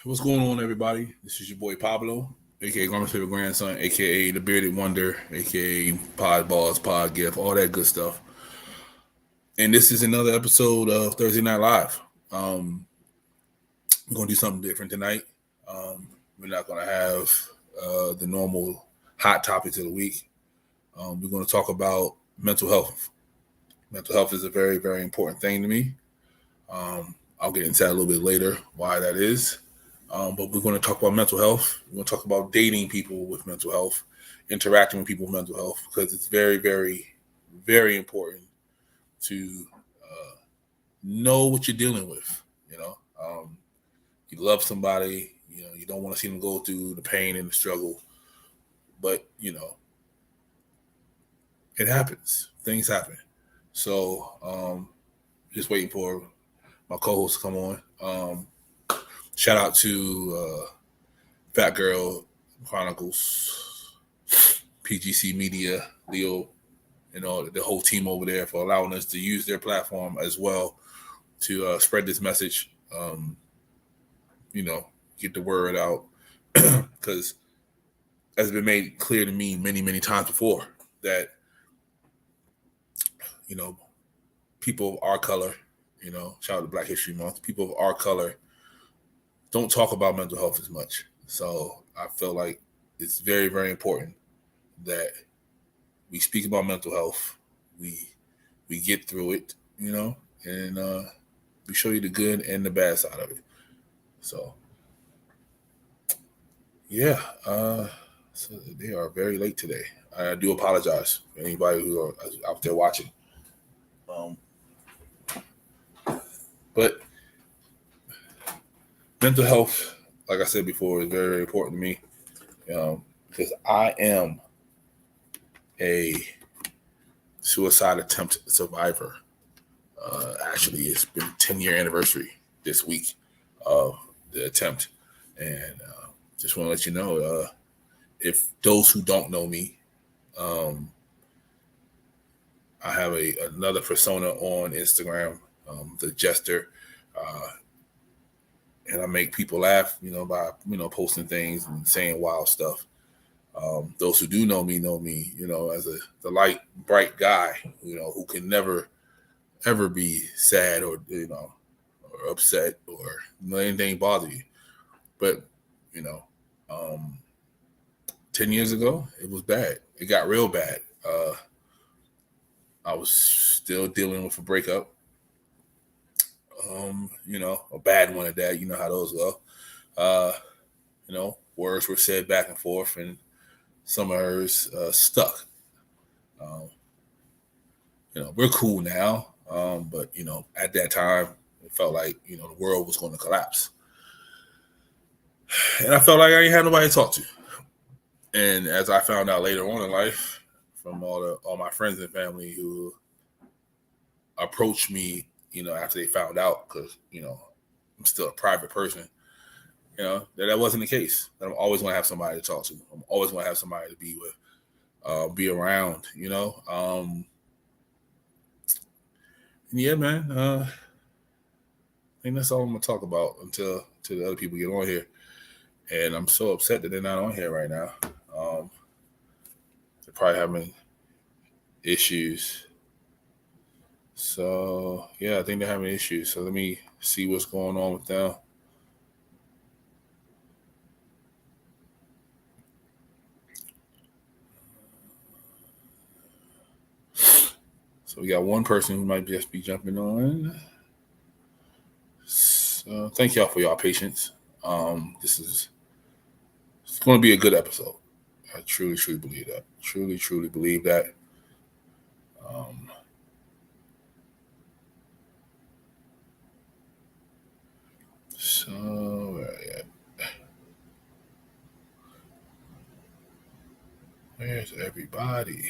What's going on, everybody? This is your boy Pablo, aka Garment's favorite grandson, aka the bearded wonder, aka Pod Balls, Pod Gift, all that good stuff. And this is another episode of Thursday Night Live. We're gonna do something different tonight. We're not gonna have the normal hot topics of the week. We're gonna talk about mental health. Mental health is a very, very important thing to me. I'll get into that a little bit later, why that is. But we're going to talk about mental health. We're going to talk about dating people with mental health, interacting with people with mental health, because it's very, very, very important to know what you're dealing with. You know, you love somebody, you don't want to see them go through the pain and the struggle, but it happens. Things happen. So, just waiting for my co-host to come on. Shout out to Fat Girl Chronicles, PGC Media, Leo, the whole team over there for allowing us to use their platform as well to spread this message. Get the word out because as it's been made clear to me many, many times before that, people of our color, shout out to Black History Month, people of our color don't talk about mental health as much. So I feel like it's very, very important that we speak about mental health. We get through it, and we show you the good and the bad side of it. So yeah, so they are very late today. I do apologize for anybody who are out there watching. But mental health, like I said before, is very, very important to me because I am a suicide attempt survivor. Actually, it's been 10-year anniversary this week of the attempt. And just want to let you know, if those who don't know me, I have another persona on Instagram, the Jester, and I make people laugh, by posting things and saying wild stuff. Those who do know me, as the light, bright guy, who can never, ever be sad or or upset or let anything bother you. But 10 years ago, it was bad. It got real bad. I was still dealing with a breakup. A bad one at that. You know how those go. Words were said back and forth, and some of hers stuck. We're cool now, but at that time, it felt like the world was going to collapse, and I felt like I ain't had nobody to talk to. And as I found out later on in life, from all my friends and family who approached me, after they found out, because I'm still a private person, that wasn't the case. That I'm always going to have somebody to talk to. I'm always going to have somebody to be with, be around. Yeah, man. I think that's all I'm gonna talk about until the other people get on here. And I'm so upset that they're not on here right now. They're probably having issues. So yeah, I think they're having issues. So let me see what's going on with them. So we got one person who might just be jumping on. So thank y'all for y'all patience. It's going to be a good episode. I truly, truly believe that. Truly, truly believe that. So where are you at? Where's everybody?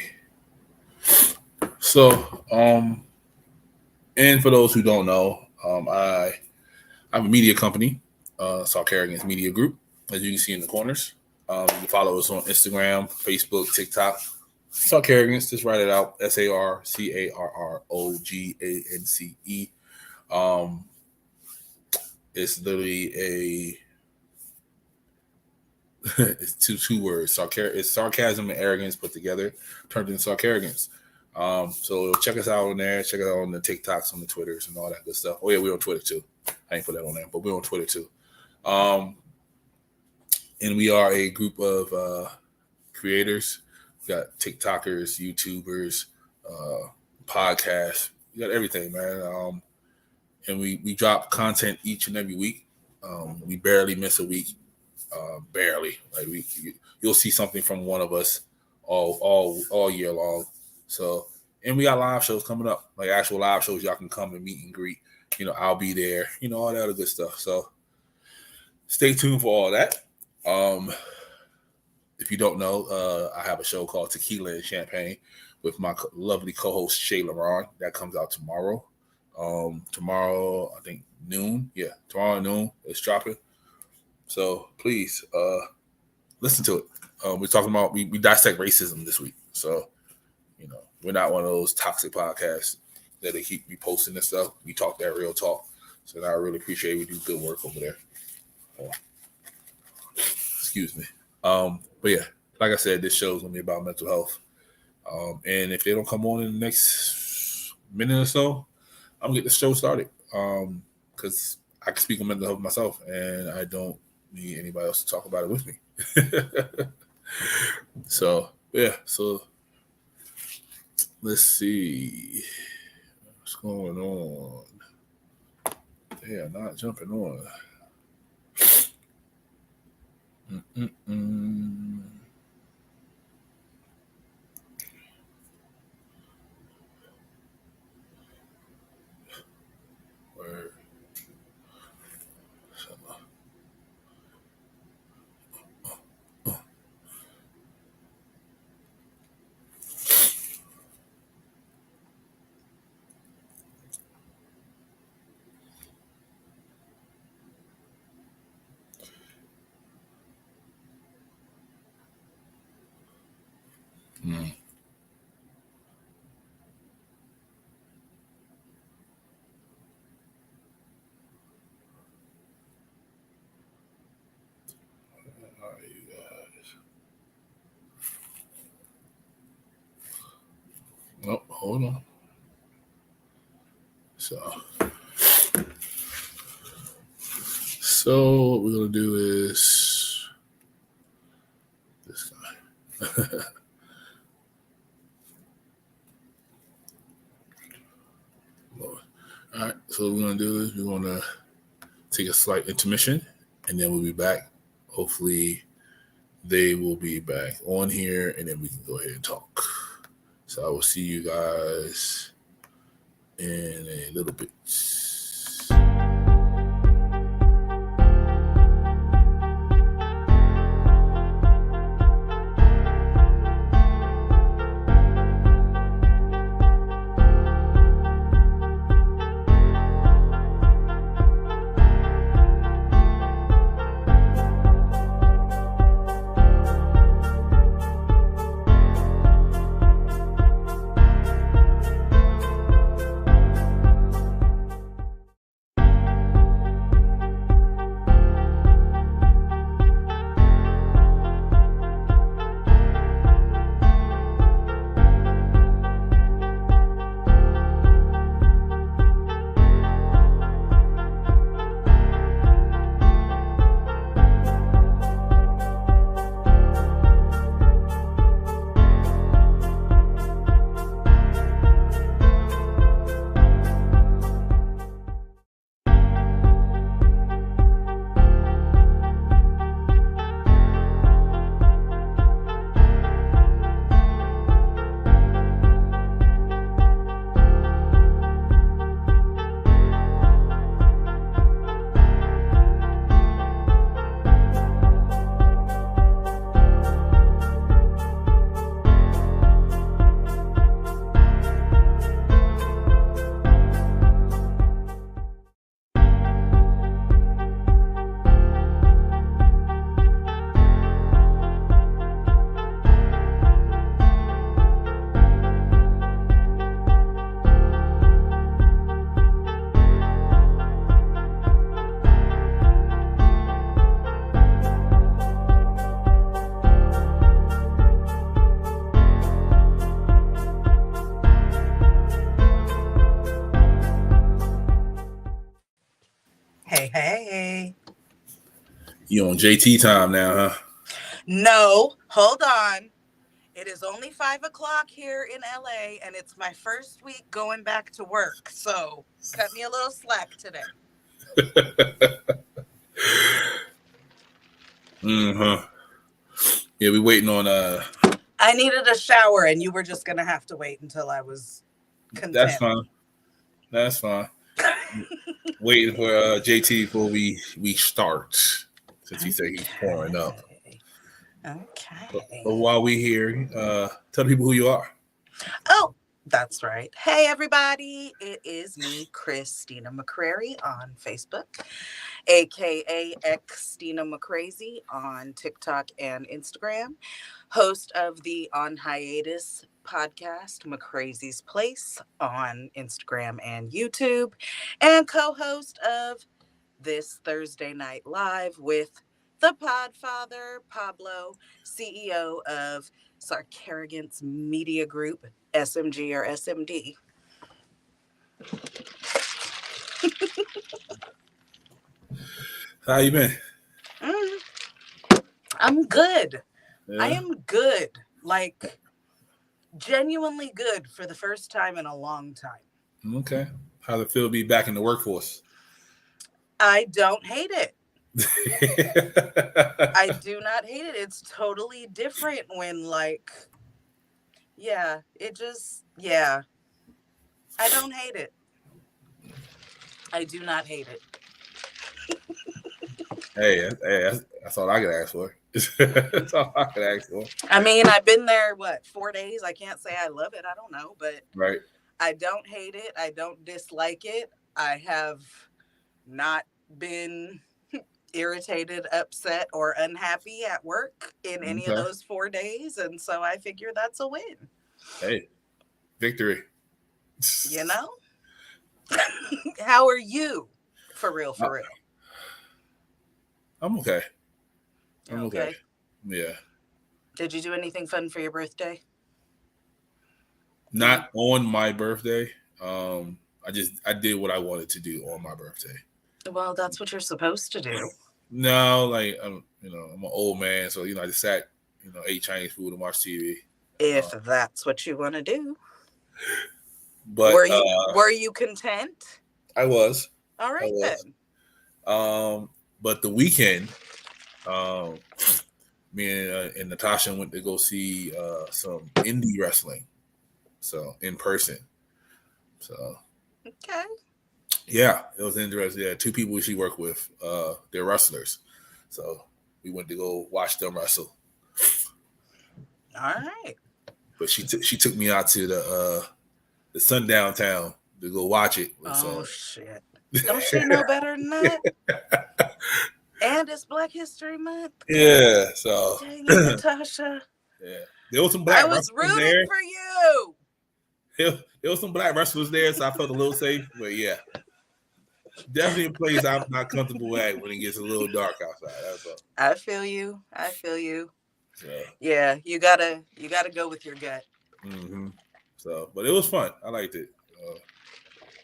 So, and for those who don't know, I have a media company, Saul Kerrigan's Media Group, as you can see in the corners. You can follow us on Instagram, Facebook, TikTok. Saul Kerrigan's, just write it out, SARCARROGANCE. It's literally It's two words. It's sarcasm and arrogance put together, turned into sarcarrogance. So check us out on there. Check us out on the TikToks, on the Twitters, and all that good stuff. Oh yeah, we're on Twitter too. I ain't put that on there, but we're on Twitter too. And we are a group of creators. We got TikTokers, YouTubers, podcasts. We got everything, man. And we drop content each and every week. We barely miss a week. Barely. Like you'll see something from one of us all year long. So, and we got live shows coming up, like actual live shows. Y'all can come and meet and greet. I'll be there. All that other good stuff. So, stay tuned for all that. If you don't know, I have a show called Tequila and Champagne with my lovely co-host Shay LaRon. That comes out tomorrow. Tomorrow, I think noon. Yeah, tomorrow noon it's dropping. So please listen to it. We're talking about we dissect racism this week. So, we're not one of those toxic podcasts that they keep reposting and stuff. We talk that real talk. So I really appreciate it. We do good work over there. Excuse me. But yeah, like I said, this show is gonna be about mental health. And if they don't come on in the next minute or so, I'm gonna get the show started. Because I can speak on mental health myself, and I don't need anybody else to talk about it with me. So yeah, so let's see what's going on. They are not jumping on. Where? Oh, hold on. So what we're gonna do is this guy. All right, so what we're gonna do is we're gonna take a slight intermission, and then we'll be back. Hopefully, they will be back on here, and then we can go ahead and talk. So I will see you guys in a little bit. Hey. You on JT time now, huh? No, hold on. It is only 5 o'clock here in LA, and it's my first week going back to work. So cut me a little slack today. Yeah, we waiting on I needed a shower, and you were just gonna have to wait until I was content. That's fine. Waiting for JT before we start, since he said he's pouring up. Okay. But while we here, tell people who you are. Oh, that's right. Hey, everybody. It is me, Christina McCrary on Facebook, aka Xtina McCrazy on TikTok and Instagram, host of the On Hiatus podcast, McCrazy's Place, on Instagram and YouTube, and co-host of This Thursday Night Live with the Podfather, Pablo, CEO of Sarcarrogance Media Group, SMG or SMD. How you been? I'm good. Yeah. I am good. Like, genuinely good for the first time in a long time. Okay. How's it feel to be back in the workforce? I don't hate it. I do not hate it. It's totally different when, like, I don't hate it. I do not hate it. Hey, that's all I could ask for. That's all I could ask for. I mean, I've been there, 4 days? I can't say I love it. I don't know, but right. I don't hate it. I don't dislike it. I have not been irritated, upset, or unhappy at work in any of those 4 days. And so I figure that's a win. Hey, victory. You know? How are you? For real. I'm okay. I'm okay. Yeah. Did you do anything fun for your birthday? Not on my birthday. I did what I wanted to do on my birthday. Well, that's what you're supposed to do. No, like I'm an old man, so I just sat, ate Chinese food and watched TV. If that's what you want to do. But were you content? I was. All right then. But the weekend, me and Natasha went to go see some indie wrestling, so in person. So okay. Yeah, it was interesting. Yeah, 2 people she worked with, they're wrestlers, so we went to go watch them wrestle. All right. But she took me out to the sundown town to go watch it. Oh shit! Don't she know better than that? And it's Black History Month. Yeah, so dang it, Natasha. Yeah, there was some black. I was rooting there. For you. There was some black wrestlers there, so I felt a little safe. But yeah, definitely a place I'm not comfortable at when it gets a little dark outside. That's all. I feel you. Yeah, you gotta go with your gut. Mm-hmm. So, but it was fun. I liked it.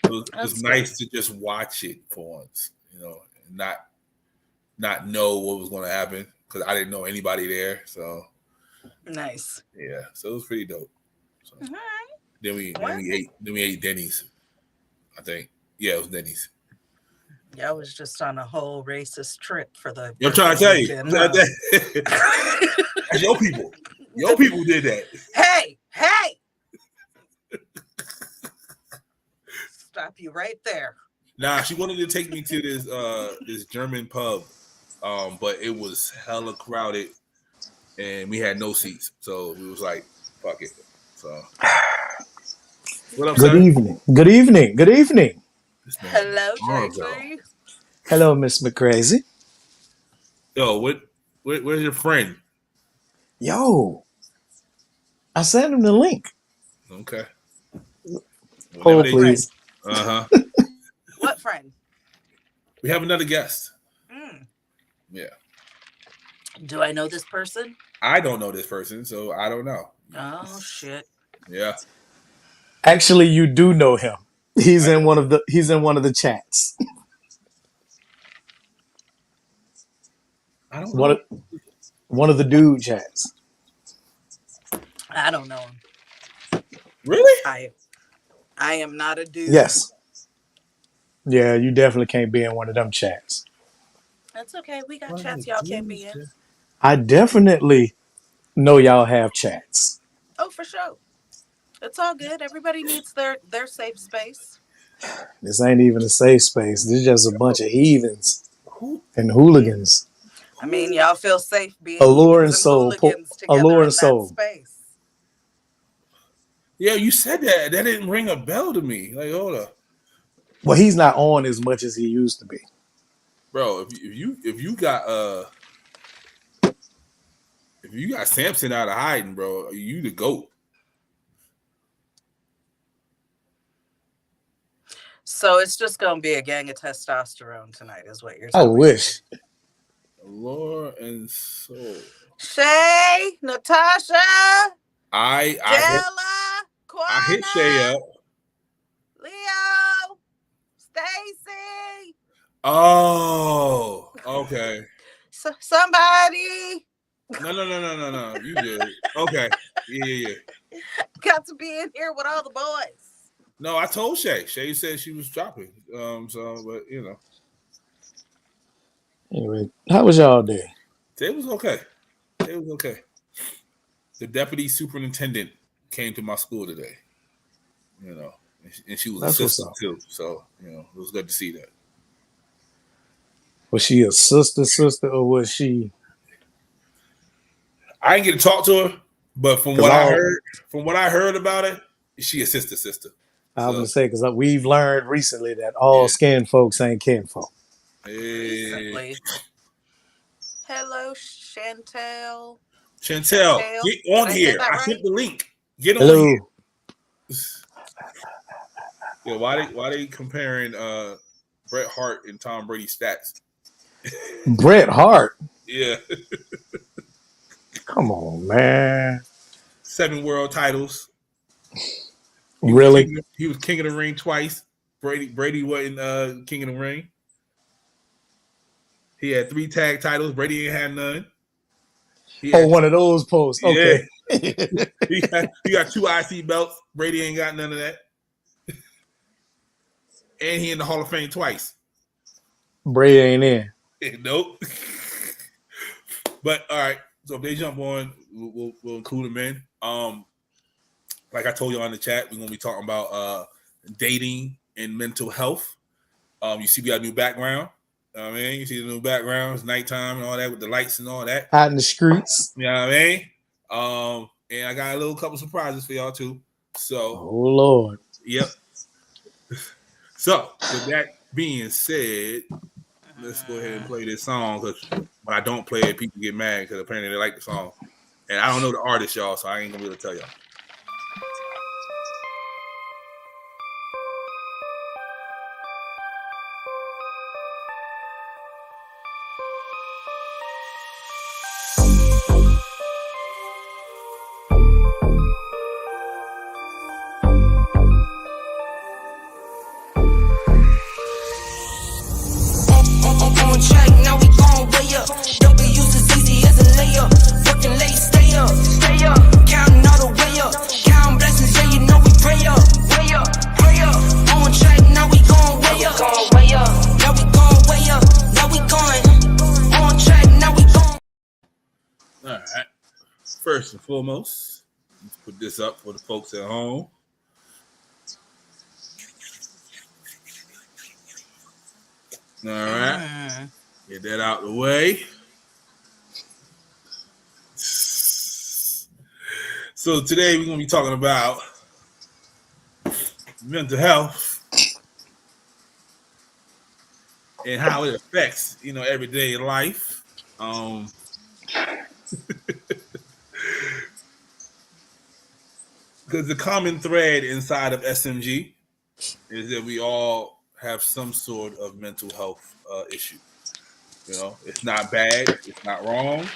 It was nice to just watch it for once, and not know what was going to happen because I didn't know anybody there. So nice. Yeah, so it was pretty dope. So, all right. Then we ate Denny's. I think. Yeah, it was Denny's. Yeah, I was just on a whole racist trip for the. I'm trying to tell you. That's your people. Your people did that. Hey! Stop you right there. Nah, she wanted to take me to this German pub, but it was hella crowded, and we had no seats, so we was like, "Fuck it." So, what up, Good evening. Hello, JT. Hello, Miss McCrazy. Yo, where's your friend? Yo, I sent him the link. Okay. Hold, please. What friend? We have another guest. Yeah. Do I know this person? I don't know this person, so I don't know. Oh shit. Yeah. Actually, you do know him. He's in one of the chats. I don't One know. of, one of the dude chats. I don't know him. Really? I am not a dude. Yes. Yeah, you definitely can't be in one of them chats. That's okay. We got One of chats the y'all can't dudes be in. chat. I definitely know y'all have chats. Oh, for sure. It's all good. Everybody needs their safe space. This ain't even a safe space. This is just a bunch of heathens Who? and hooligans. I mean, y'all feel safe being Alluring heathens and soul. hooligans together Alluring in that soul. space. Yeah, you said that. That didn't ring a bell to me. Like, hold up, Well, he's not on as much as he used to be. bro. If you got Samson out of hiding, bro, you the GOAT. So it's just gonna be a gang of testosterone tonight, is what you're I telling me. wish. Lord and soul. Shay, Natasha, I Della, hit Shay Quana, up. Leo, Stacy. Oh, okay. Somebody No. You good? Okay. Yeah. got to be in here with all the boys. No, I told Shay. Shay said she was dropping. So, but you know, Anyway, how was y'all day? it was okay. It was okay. The deputy superintendent came to my school today. You know, and she was That's what's assistant up. too. So, you know, it was good to see that. Was she a sister, or was she? I didn't get to talk to her, but from 'Cause what I heard about it, she a sister. I was So, gonna say, because we've learned recently that all Yeah. skin folks ain't kin folk. Recently. Hello, Chantel. Chantel, get on Did I say here. that I right? sent the link. Get on Hello. here. Yeah, why they comparing Bret Hart and Tom Brady stats? Bret Hart. Yeah. Come on, man. 7 world titles. Really? He was king of the ring twice. Brady wasn't king of the ring. He had 3 tag titles. Brady ain't had none. One of those posts. Okay. he got 2 IC belts. Brady ain't got none of that. And he in the Hall of Fame twice. Brady ain't in. Nope. But all right. So if they jump on, we'll include them in. Like I told you on the chat, we're gonna be talking about dating and mental health. You see, we got a new background. I mean, you see the new background. It's nighttime and all that with the lights and all that. Out in the streets. You know what I mean? And I got a couple surprises for y'all too. So, Oh Lord. Yep. So, with that being said, let's go ahead and play this song, because when I don't play it, people get mad because apparently they like the song. And I don't know the artist, y'all, so I ain't gonna be able to tell y'all. First and foremost, let's put this up for the folks at home. All right. Get that out the way. So today we're going to be talking about mental health and how it affects, everyday life. Because the common thread inside of SMG is that we all have some sort of mental health issue. It's not bad. It's not wrong.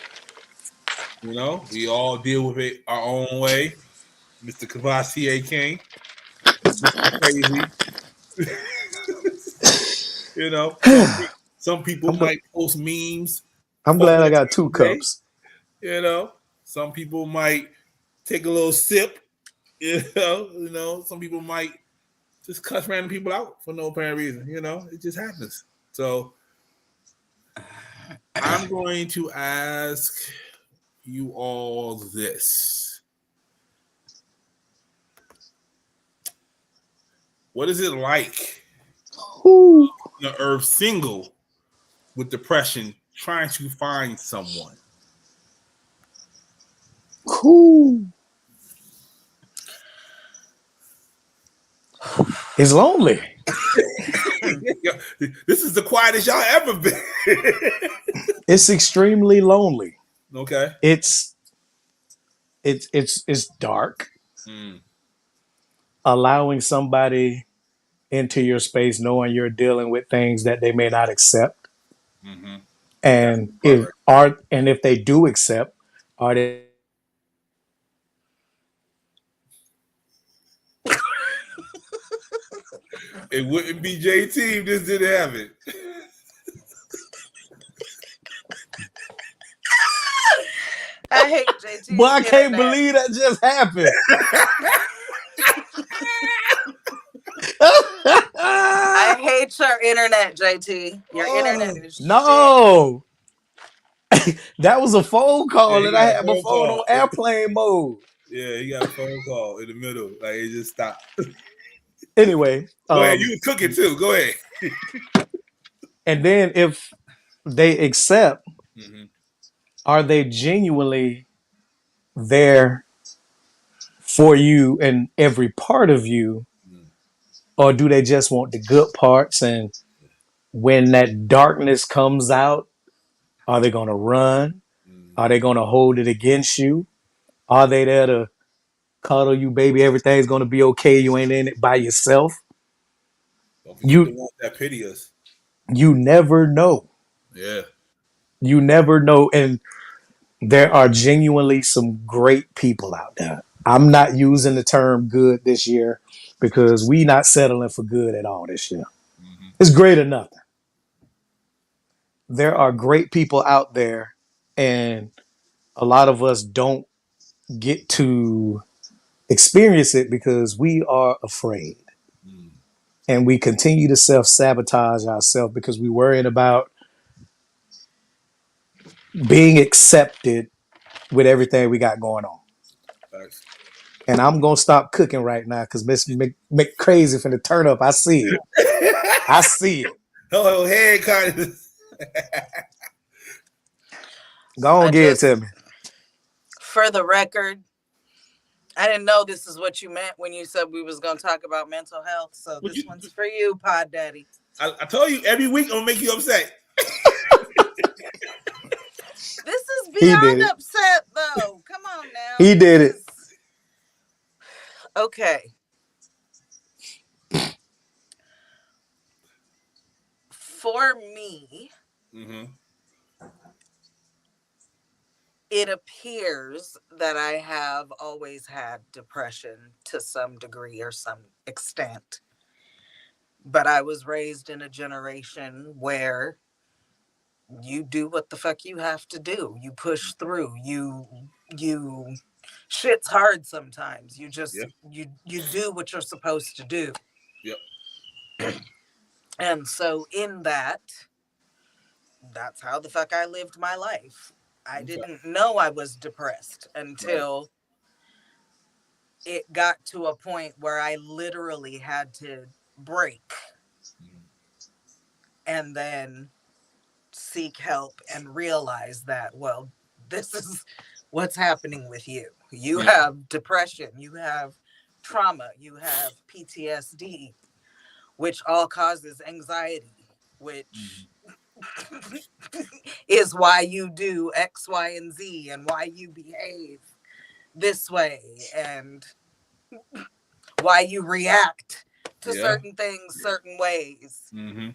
We all deal with it our own way. Mr. Cavassier King, Mr. Crazy. Some people might post memes I'm 4 glad I minutes got 2 a day. cups. You know, some people might take a little sip. You know, some people might just cuss random people out for no apparent reason. You know, it just happens. So I'm going to ask you all this. What is it like Whoo, on the earth single with depression trying to find someone? whoo. It's lonely. This is the quietest y'all ever been. It's extremely lonely. Okay. It's it's dark. Mm, Allowing somebody into your space knowing you're dealing with things that they may not accept. mm-hmm. That's And the part if they do accept, are they It wouldn't be JT if this didn't happen. I hate JT's Boy, I can't internet. believe that just happened. I hate your internet, JT. Your internet Oh, is shit. No. That was a phone yeah, call he and I got a had my phone phone call. on airplane mode. Yeah, he got a phone call in the middle. Like it just stopped. Anyway, Go ahead. You was cooking too. Go ahead. and then if they accept, Mm-hmm. are they genuinely there for you and every part of you, or do they just want the good parts? And when that darkness comes out, are they going to run? Mm-hmm. Are they going to hold it against you? Are they there to cuddle you, baby? Everything's going to be okay. You ain't in it by yourself. Don't forget the You ones that pity us. you never know. Yeah. You never know. And there are genuinely some great people out there. I'm not using the term good this year because we not settling for good at all this year. Mm-hmm. It's great or nothing. There are great people out there, and a lot of us don't get to experience it because we are afraid. Mm-hmm. And we continue to self sabotage ourselves because we're worrying about being accepted with everything we got going on. Thanks. And I'm gonna stop cooking right now because Miss McCrazy finna turn up. I see it. I see it. Oh, head kind of. Go on, I get it to just, me. for the record, I didn't know this is what you meant when you said we was gonna talk about mental health. So Would this you? one's for you, Pod Daddy. I told you every week I'm gonna make you upset. This is He did beyond it. upset, though. Come on now. He did it. Okay. For me, Mm-hmm. it appears that I have always had depression to some degree or some extent. But I was raised in a generation where you do what the fuck you have to do. You push through. You shit's hard sometimes. You just Yeah. you do what you're supposed to do. Yep. And so in that, that's how the fuck I lived my life. I Okay. didn't know I was depressed Right. until it got to a point where I literally had to break Mm-hmm. and then seek help and realize that, well, this is what's happening with you. You Yeah. have depression, you have trauma, you have PTSD, which all causes anxiety, which is why you do X, Y, and Z, and why you behave this way, and why you react to Yeah. certain things certain ways. Mm-hmm.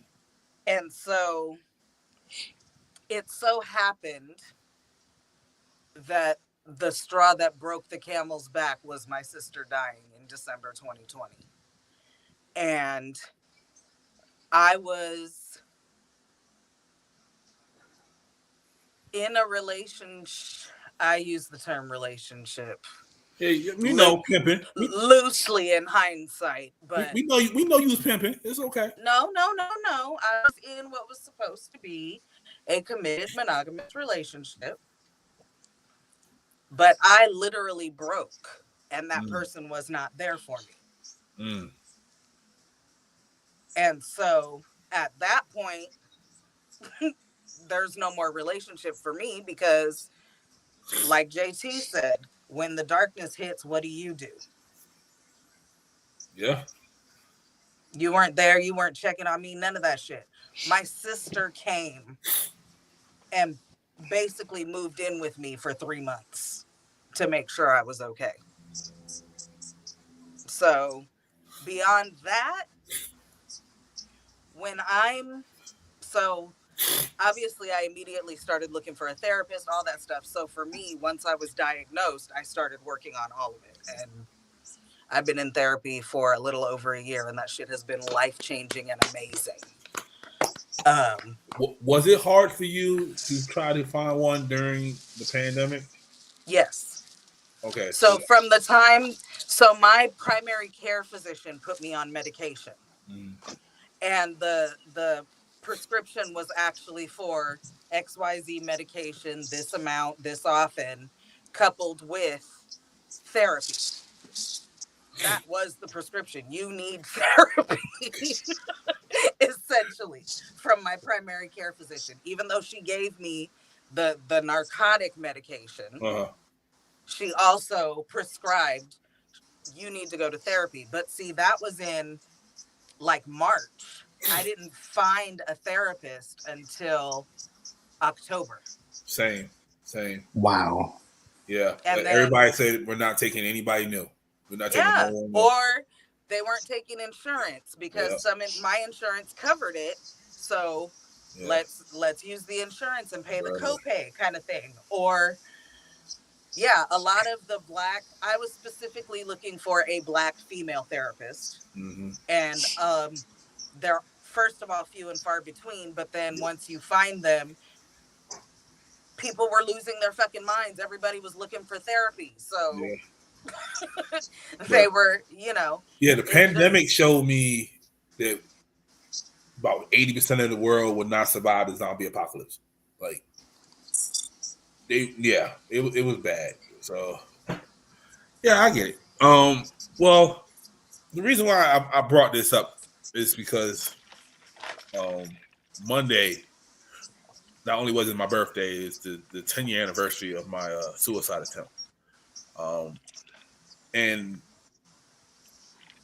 And so it so happened that the straw that broke the camel's back was my sister dying in December 2020. And I was In a relationship, I use the term relationship Hey, we know pimping. loosely in hindsight, but We know you was pimping. It's okay. no. I was in what was supposed to be a committed monogamous relationship, but I literally broke, and that person was not there for me. Mm. And so at that point, there's no more relationship for me because, like JT said, when the darkness hits, what do? Yeah. You weren't there. You weren't checking on me. None of that shit. My sister came and basically moved in with me for 3 months to make sure I was okay. So beyond that, obviously I immediately started looking for a therapist, all that stuff. So for me, once I was diagnosed, I started working on all of it. And I've been in therapy for a little over a year, and that shit has been life-changing and amazing. Was it hard for you to try to find one during the pandemic? Yes. Okay. So my primary care physician put me on medication. And the prescription was actually for XYZ medication, this amount, this often, coupled with therapy. That was the prescription. You need therapy, essentially, from my primary care physician. Even though she gave me the narcotic medication, she also prescribed, you need to go to therapy. But see, that was in like March. I didn't find a therapist until October. Same. Wow. Yeah. And everybody said we're not taking anybody new. We're not taking no one new. Or they weren't taking insurance because my insurance covered it. So let's use the insurance and pay the copay kind of thing. Or a lot of the I was specifically looking for a Black female therapist. Mm-hmm. And they're, first of all, few and far between. But then once you find them, people were losing their fucking minds. Everybody was looking for therapy. So they were, Yeah, the pandemic showed me that about 80% of the world would not survive the zombie apocalypse. Like, it was bad. So, yeah, I get it. Well, the reason why I brought this up is because Monday, not only was it my birthday, it's the 10-year anniversary of my suicide attempt. And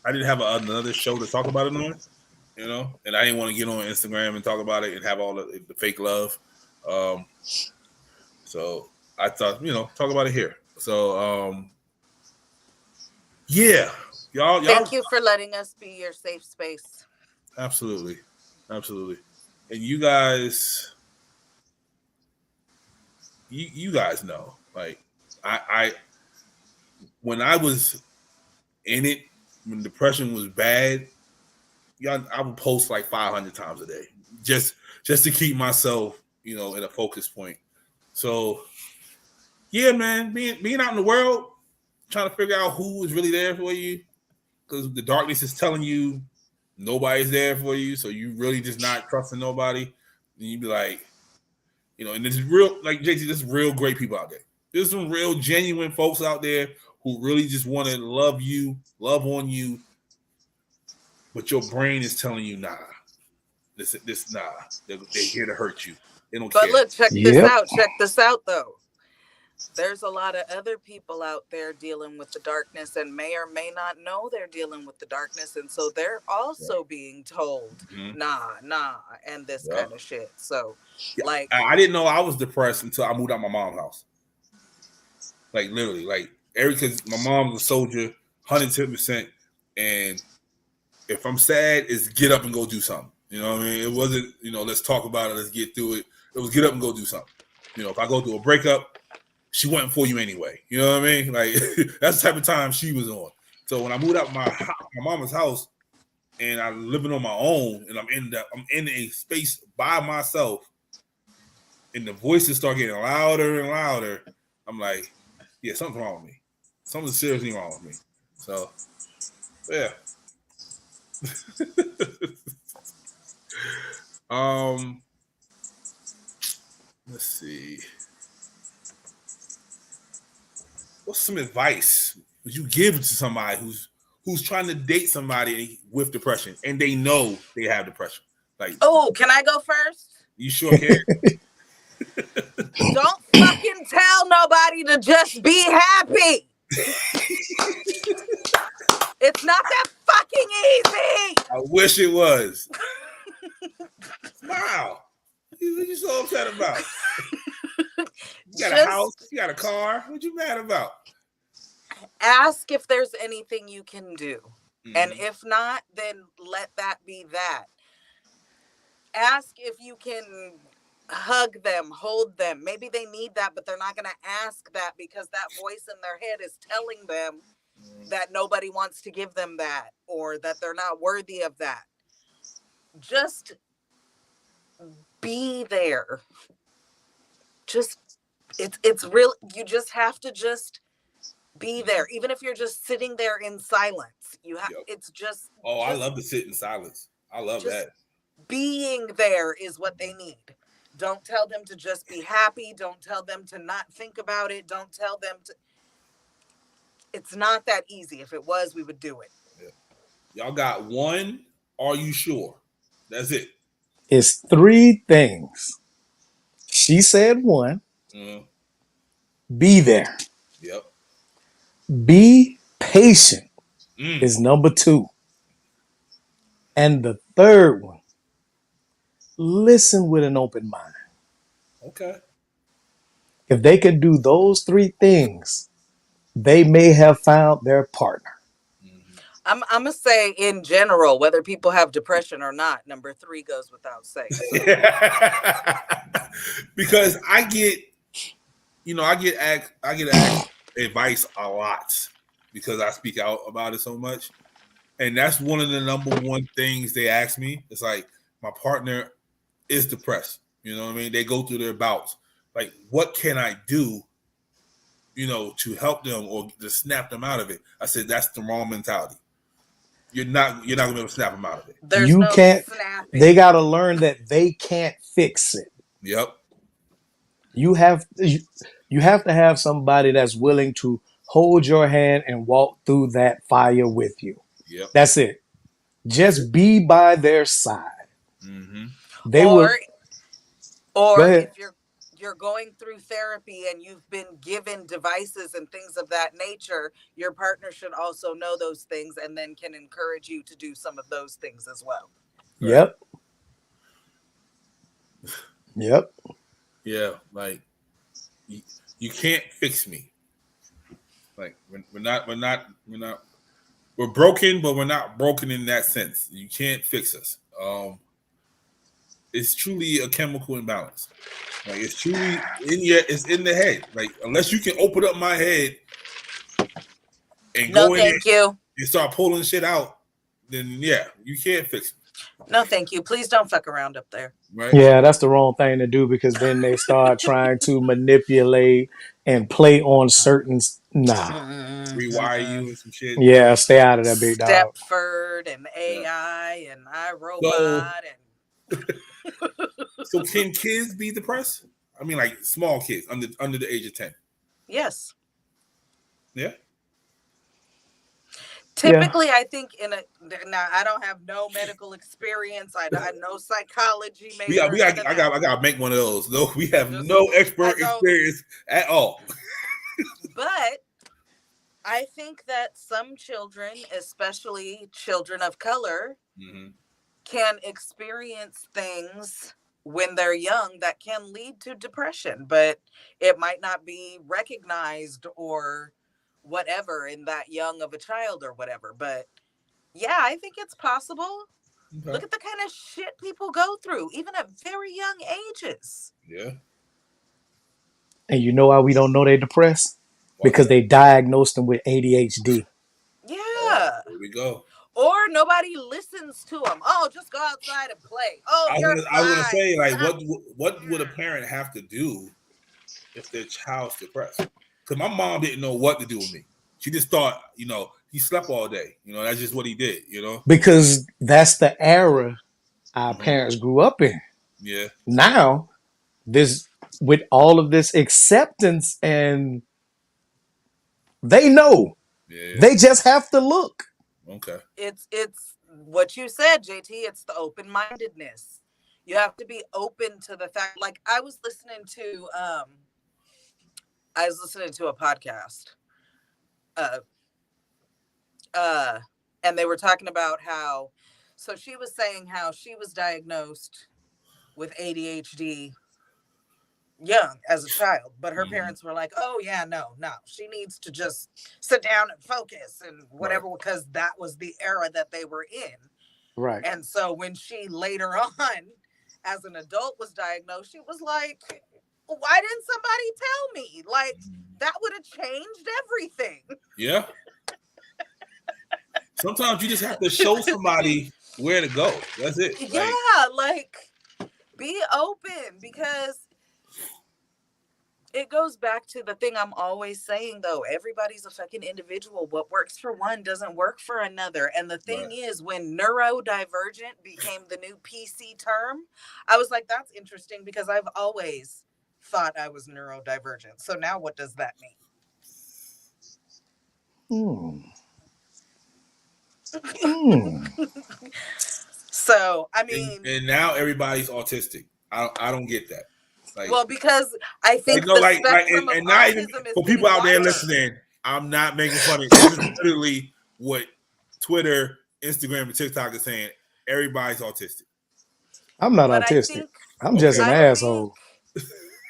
I didn't have another show to talk about it on, and I didn't want to get on Instagram and talk about it and have all the fake love. So I thought, talk about it here. So, y'all. Thank you for letting us be your safe space. Absolutely. And you guys, you guys know, like I when I was in it, when depression was bad, I would post like 500 times a day, just to keep myself, in a focus point. So, yeah, man, being out in the world, trying to figure out who is really there for you, because the darkness is telling you nobody's there for you, so you really just not trusting nobody. And you be like, and this is real, like JT, there's real great people out there. There's some real genuine folks out there who really just want to love on you, but your brain is telling you, nah, this nah, they're here to hurt you. They don't care. But look, check this out, though. There's a lot of other people out there dealing with the darkness and may or may not know they're dealing with the darkness. And so they're also being told, nah, and this kind of shit. So, like, I didn't know I was depressed until I moved out my mom's house. Like, literally, like, because my mom's a soldier, 110%. And if I'm sad, it's get up and go do something. You know what I mean? It wasn't, let's talk about it, let's get through it. It was get up and go do something. If I go through a breakup, she wasn't for you anyway. You know what I mean? Like, that's the type of time she was on. So when I moved out my mama's house and I'm living on my own and I'm in a space by myself, and the voices start getting louder and louder, I'm like, yeah, something's wrong with me. Something's seriously wrong with me. So, yeah. Let's see. What's some advice would you give to somebody who's trying to date somebody with depression and they know they have depression? Like, oh, can I go first? You sure can. Don't fucking tell nobody to just be happy. It's not that fucking easy. I wish it was. Smile. What you so upset about? You got a house, you got a car. What you mad about? Ask if there's anything you can do. Mm-hmm. And if not, then let that be that. Ask if you can hug them, hold them. Maybe they need that, but they're not going to ask that because that voice in their head is telling them that nobody wants to give them that or that they're not worthy of that. Just be there. Just, it's real. You just have to just be there. Even if you're just sitting there in silence, you have, it's just. Oh, I love to sit in silence. I love that. Being there is what they need. Don't tell them to just be happy. Don't tell them to not think about it. Don't tell them to. It's not that easy. If it was, we would do it. Yeah. Y'all got one. Are you sure? That's it. It's 3 things. She said 1. Be there. Yep. Be patient is number 2. And the third one, listen with an open mind. Okay. If they could do those 3 things, they may have found their partner. I'm going to say in general, whether people have depression or not, number 3 goes without saying. Because I get asked advice a lot because I speak out about it so much. And that's one of the number one things they ask me. It's like, my partner is depressed. You know what I mean? They go through their bouts. Like, what can I do, to help them or to snap them out of it? I said, that's the wrong mentality. You're not gonna be able to snap them out of it. There's no can't. Snapping. They got to learn that they can't fix it. Yep. You have to have somebody that's willing to hold your hand and walk through that fire with you. Yep. That's it. Just be by their side. Mm-hmm. Or if you're going through therapy and you've been given devices and things of that nature, your partner should also know those things and then can encourage you to do some of those things as well. Yep. Yep. Yeah, like you can't fix me. Like we're broken, but we're not broken in that sense. You can't fix us. It's truly a chemical imbalance. Like, it's truly it's in the head. Like, unless you can open up my head and go in and start pulling shit out, then yeah, you can't fix it. No, thank you. Please don't fuck around up there. Right? Yeah, that's the wrong thing to do because then they start trying to manipulate and play on certain. Rewire you and some shit. Yeah, stay out of that, big dog. Stepford and AI and iRobot So can kids be depressed? I mean, like small kids under the age of 10. Yes. Yeah. Typically, I think now I don't have no medical experience. I know psychology. I gotta make one of those. No, we have no expert experience at all. But I think that some children, especially children of color, can experience things when they're young that can lead to depression, but it might not be recognized or whatever in that young of a child or whatever. But yeah, I think it's possible. Okay. Look at the kind of shit people go through, even at very young ages. Yeah. And you know why we don't know they're depressed? Because they diagnosed them with ADHD. Yeah. There we go. Or nobody listens to them. Oh, just go outside and play. Oh, I was gonna say, like, fine. what would a parent have to do if their child's depressed? Because my mom didn't know what to do with me. She just thought, he slept all day. That's just what he did. Because that's the era our Mhm. parents grew up in. Yeah. Now, this with all of this acceptance, and they know. Yeah. They just have to look. Okay. It's what you said, JT. It's the open-mindedness. You have to be open to the fact. Like I was listening to a podcast. And they were talking about how, so she was saying how she was diagnosed with ADHD young as a child, but her parents were like, oh yeah, no, she needs to just sit down and focus and whatever, because that was the era that they were in. Right. And so when she later on as an adult was diagnosed, she was like, why didn't somebody tell me? Like, that would have changed everything. Yeah. Sometimes you just have to show somebody where to go. That's it. Yeah, like be open, because it goes back to the thing I'm always saying, though. Everybody's a fucking individual. What works for one doesn't work for another. And the thing is, when neurodivergent became the new PC term, I was like, that's interesting, because I've always thought I was neurodivergent. So now what does that mean? So, I mean, and now everybody's autistic. I don't get that. Like, well, because I think the spectrum of not autism even is for people out there wider. listening. I'm not making fun of it. This is literally what Twitter, Instagram, and TikTok is saying. Everybody's autistic. I'm not autistic. I'm just an asshole.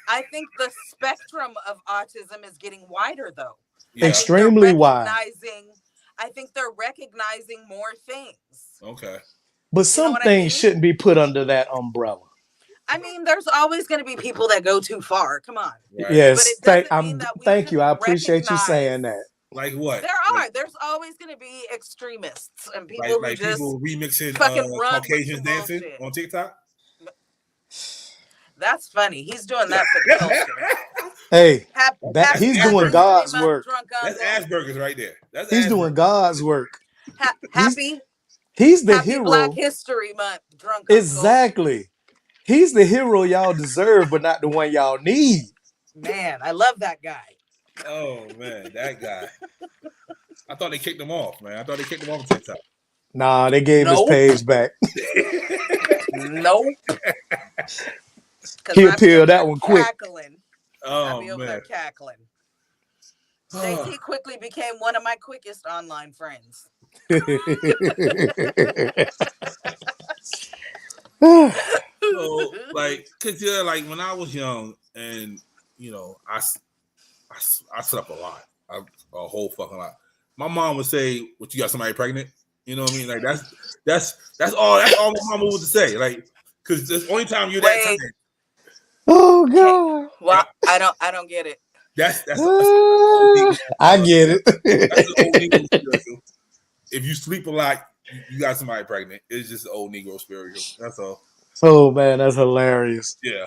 I think the spectrum of autism is getting wider, though. Yeah. Extremely wide. I think they're recognizing more things. Okay. But some things shouldn't be put under that umbrella. I mean, there's always going to be people that go too far. Come on. Right. Yes. Thank you. I appreciate you saying that. Like what? There's always going to be extremists and people who just people remixing Caucasians dancing on TikTok. That's funny. He's doing that for the culture. Hey, he's doing God's work. That's Asperger's right there. He's doing God's work. Happy. He's the Happy hero. Black History Month. Drunk. Exactly. He's the hero y'all deserve, but not the one y'all need. Man, I love that guy. Oh man, that guy. I thought they kicked him off, man. I thought they kicked him off TikTok. Nah, they gave his page back. Nope. He appealed that one quick. I'll be over there cackling. JT quickly became one of my quickest online friends. So, cause when I was young, and I slept a lot, a whole fucking lot. My mom would say, "What, you got somebody pregnant?" You know what I mean? Like that's all my mama would say. Like, cause the only time you're that time. Oh God! Well, I don't get it. That's I get it. If you sleep a lot, you got somebody pregnant. It's just an old Negro spiritual. That's all. Oh man, that's hilarious. Yeah.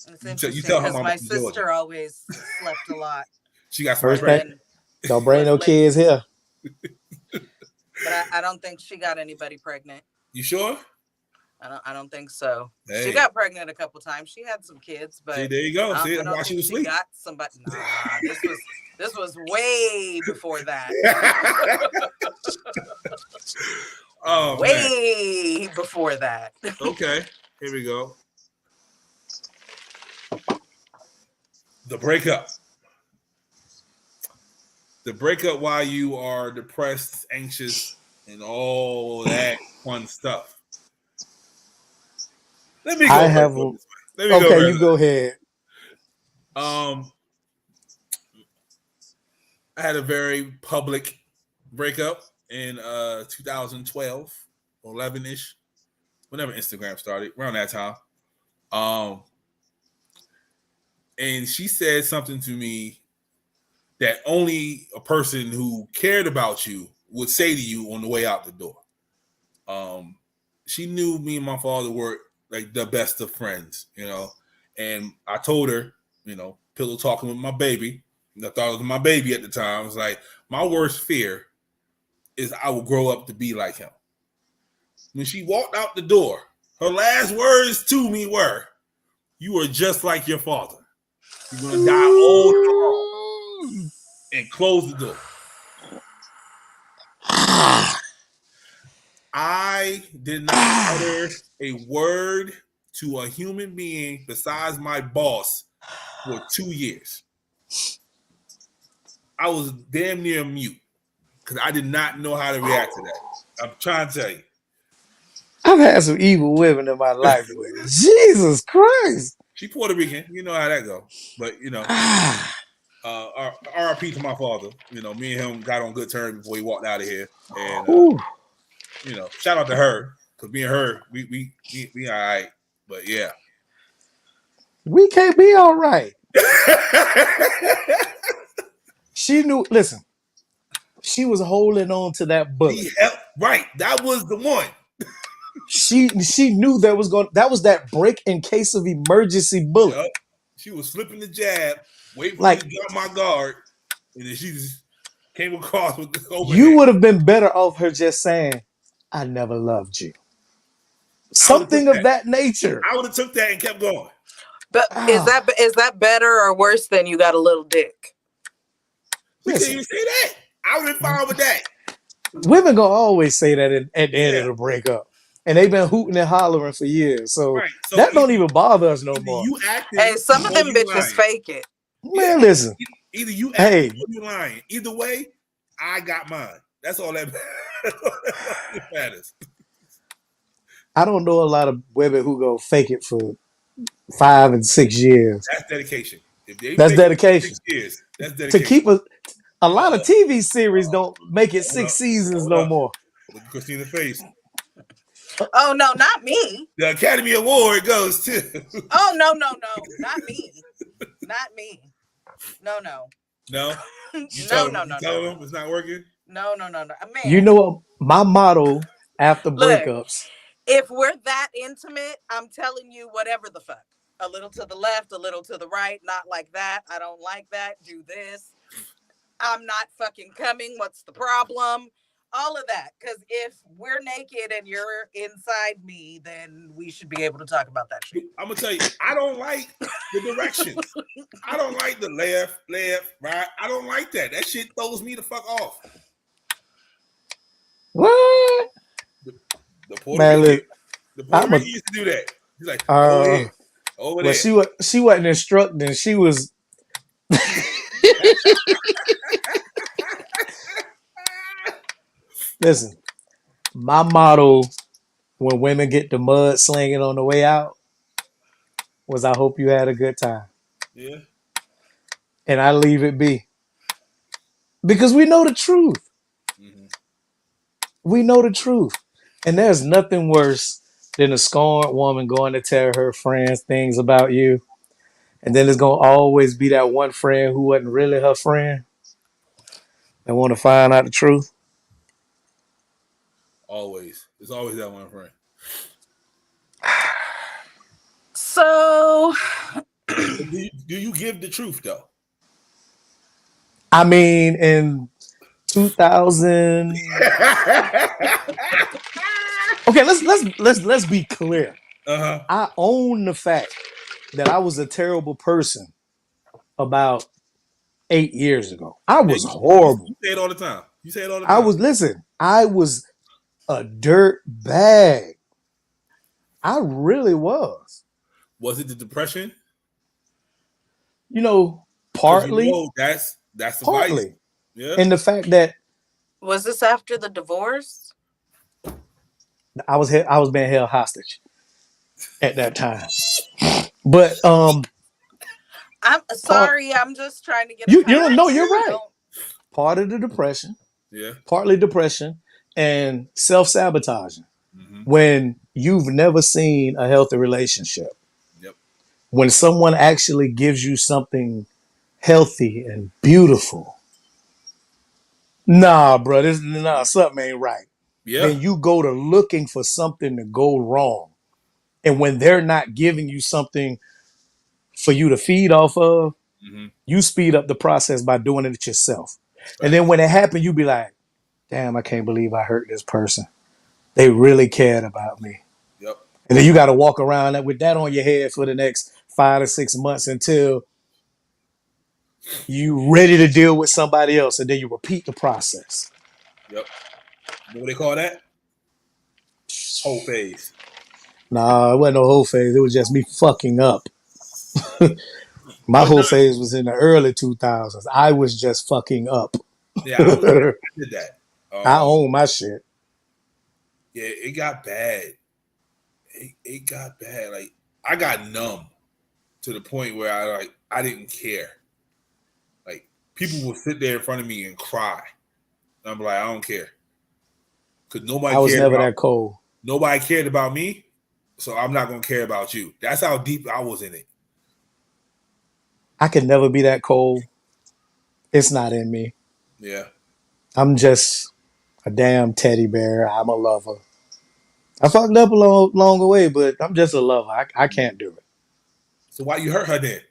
It's interesting because my sister always slept a lot. She got somebody pregnant. Don't bring no kids here. But I don't think she got anybody pregnant. You sure? I don't think so. Hey. She got pregnant a couple times. She had some kids, but see, there you go. See, I she was asleep. Got somebody. Nah, this was way before that. Oh, way before that. Okay, here we go. The breakup. The breakup while you are depressed, anxious, and all that fun stuff. Let me go. You go ahead. I had a very public breakup in 2012, 11-ish, whenever Instagram started, around that time. And she said something to me that only a person who cared about you would say to you on the way out the door. She knew me and my father were like the best of friends, you know. And I told her, you know, pillow talking with my baby. I thought it was my baby at the time. I was like, my worst fear is I will grow up to be like him. When she walked out the door, her last words to me were, "You are just like your father. You're gonna die old and alone." And close the door. I did not utter a word to a human being besides my boss for 2 years. I was damn near mute because I did not know how to react to that. I'm trying to tell you. I've had some evil women in my life. Jesus Christ. She Puerto Rican. You know how that go. But, you know, RIP to my father. You know, me and him got on good terms before he walked out of here. And, you know, shout out to her. Because me and her, we all right. But, yeah. We can't be all right. She knew, listen, she was holding on to that bullet. Right. That was the one. She knew that was that break in case of emergency bullet. Yep. She was flipping the jab, waiting for like, me to drop my guard, and then she just came across with the overhead. You would have been better off her just saying, "I never loved you." Something of that nature. I would have took that and kept going. But is that better or worse than "you got a little dick"? You can't even say that. I would have been fine with that. Women gonna always say that at the end of the breakup. And they've been hooting and hollering for years. So, that don't even bother us no more. You acting, hey, some of them bitches fake it. Man, listen. Either you acting or you lying. Either way, I got mine. That's all that matters. I don't know a lot of women who go fake it for 5 and 6 years. That's dedication. That's dedication. 6 years, that's dedication. To keep a lot of TV series don't make it 6 seasons no more. Look at Christina's face. Oh no, not me. The Academy Award goes to. Oh no, not me. Not me. No. No. No. Tell them it's not working. No. Man. You know what? My motto after breakups. If we're that intimate, I'm telling you, whatever the fuck. A little to the left, a little to the right, not like that. I don't like that. Do this. I'm not fucking coming. What's the problem? All of that. Because if we're naked and you're inside me, then we should be able to talk about that shit. I'm going to tell you, I don't like the directions. I don't like the left, right. I don't like that. That shit throws me the fuck off. What? The Puerto Rican used to do that. He's like, over there. She wasn't instructing. She was. Listen, my motto when women get the mud slinging on the way out was, "I hope you had a good time." Yeah. And I leave it be. Because we know the truth. Mm-hmm. We know the truth. And there's nothing worse than a scorned woman going to tell her friends things about you. And then there's going to always be that one friend who wasn't really her friend and want to find out the truth. Always. It's always that one friend. So, do you give the truth though? I mean, in 2000. Okay, let's be clear. Uh-huh. I own the fact that I was a terrible person about 8 years ago. I was horrible. You say it all the time. I was a dirt bag. I really was. Was it the depression? Partly. That's the partly. Vice. Yeah. And the fact that. Was this after the divorce? I was being held hostage at that time. But I'm sorry. I'm just trying to get. You're right. Part of the depression. Yeah. Partly depression and self-sabotaging. Mm-hmm. When you've never seen a healthy relationship. Yep. When someone actually gives you something healthy and beautiful. Nah, bro, something ain't right. Yeah. Then you go to looking for something to go wrong. And when they're not giving you something for you to feed off of, Mm-hmm. you speed up the process by doing it yourself. And then Facts. when it happened, you be like, damn, I can't believe I hurt this person. They really cared about me. Yep. And then you got to walk around with that on your head for the next 5 to 6 months until you ready to deal with somebody else. And then you repeat the process. Yep. You know what they call that? Whole phase. Nah, it wasn't no whole phase. It was just me fucking up. My But no, whole phase was in the early 2000s. I was just fucking up. yeah, I I did that. own my shit. Yeah, it got bad. It got bad. Like I got numb to the point where I didn't care. Like people would sit there in front of me and cry. And I'm like, I don't care. Because I was never that cold. nobody cared about me, so I'm not gonna care about you. That's how deep I was in it. I could never be that cold. It's not in me. Yeah. I'm just a damn teddy bear. I'm a lover. I fucked up along the way, but I'm just a lover. I can't do it. So why you hurt her then?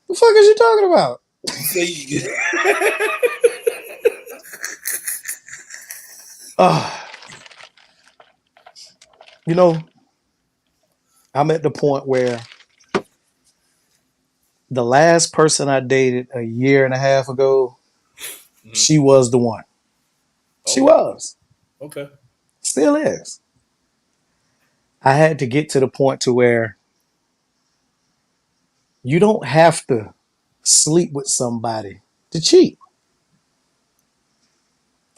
The fuck is you talking about? You say you You know, I'm at the point where the last person I dated a year and a half ago, she was the one. She was. Okay. Still is. I had to get to the point to where you don't have to sleep with somebody to cheat.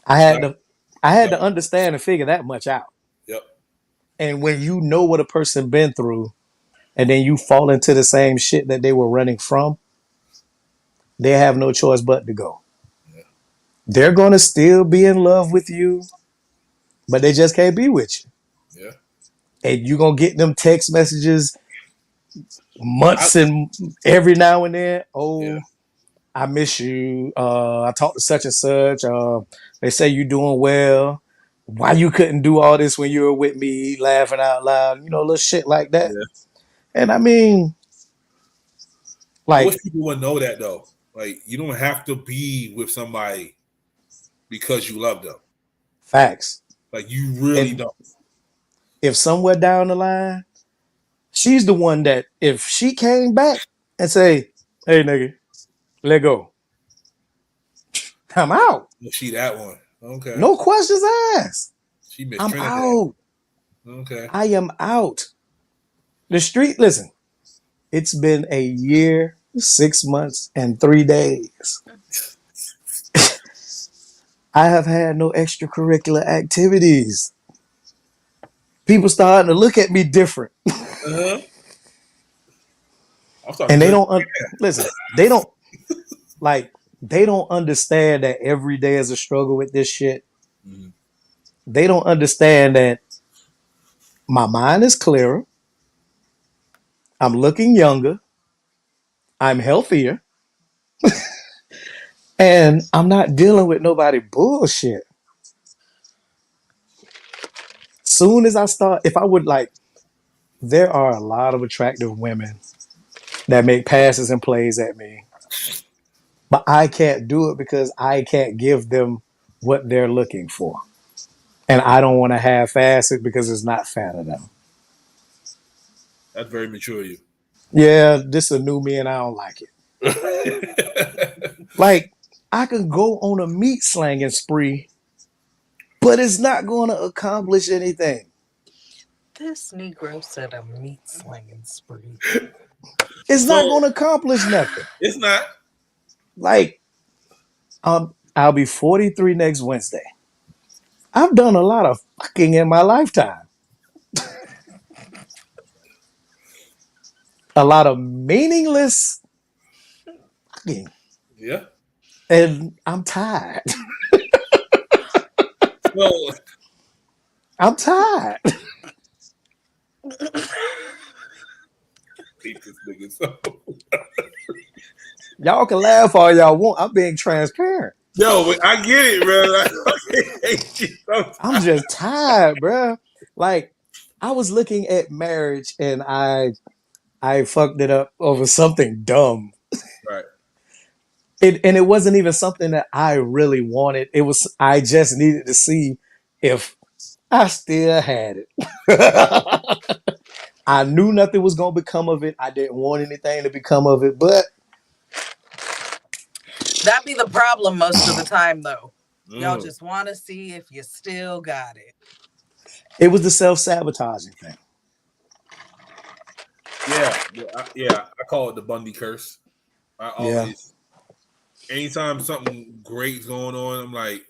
I had to understand and figure that much out. Yep. And when you know what a person been through and then you fall into the same shit that they were running from, they have no choice but to go. Yeah. They're going to still be in love with you, but they just can't be with you. Yeah. And you're going to get them text messages months and every now and then. Oh, Yeah. I miss you. I talked to such and such. They say you're doing well. Why you couldn't do all this when you were with me, laughing out loud, little shit like that. Yeah. And I mean, I wish like, people would know that though. Like you don't have to be with somebody because you love them. facts. Like you really And don't. if somewhere down the line, she's the one that if she came back and say, "Hey, nigga, let go," I'm out. Well, she that one. Okay. No questions asked. She Miss I'm Trinidad. out. Okay. I am out. The street, listen, it's been a year, 6 months, and 3 days. I have had no extracurricular activities. People starting to look at me different. Uh-huh. I'm sorry. And they don't, listen, they don't, like, they don't understand that every day is a struggle with this shit. Mm-hmm. They don't understand that my mind is clearer. I'm looking younger. I'm healthier. And I'm not dealing with nobody bullshit. Soon as I start, if I would like, there are a lot of attractive women that make passes and plays at me. But I can't do it because I can't give them what they're looking for. And I don't want to half-ass it because it's not fair to them. That's very mature of you. Yeah, this is a new me and I don't like it. Like, I can go on a meat slanging spree, but it's not going to accomplish anything. This Negro said a meat slinging spree. It's not going to accomplish nothing. It's not. Like, I'll be 43 next Wednesday. I've done a lot of fucking in my lifetime. A lot of meaningless fucking. Yeah. And I'm tired. Well, I'm tired. hate this nigga so. Y'all can laugh all y'all want. I'm being transparent. Yo, but I get it, bro. Like, I'm just tired, bro. Like I was looking at marriage and I fucked it up over something dumb. right. And it wasn't even something that I really wanted. It was I just needed to see if I still had it. I knew nothing was gonna become of it. I didn't want anything to become of it, but That be the problem most of the time, though. Y'all Mm. just want to see if you still got it. it was the self-sabotaging thing. Yeah. I call it the Bundy curse. I Yeah. always, anytime something great's going on, I'm like,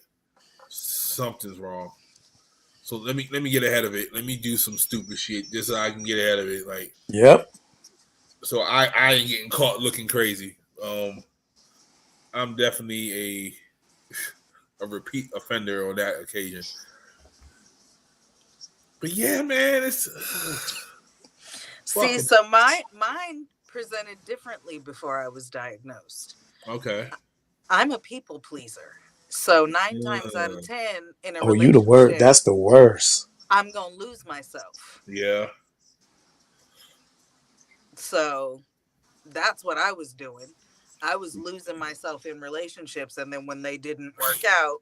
something's wrong. So let me get ahead of it. Let me do some stupid shit just so I can get ahead of it. Like, Yep. so I ain't getting caught looking crazy. I'm definitely a repeat offender on that occasion. But yeah, man, it's See, fucking so mine presented differently before I was diagnosed. okay. I'm a people pleaser. So 9 times out of 10 in a Oh, you the word. relationship, That's the worst. I'm gonna lose myself. Yeah. So that's what I was doing. I was losing myself in relationships, and then when they didn't work out,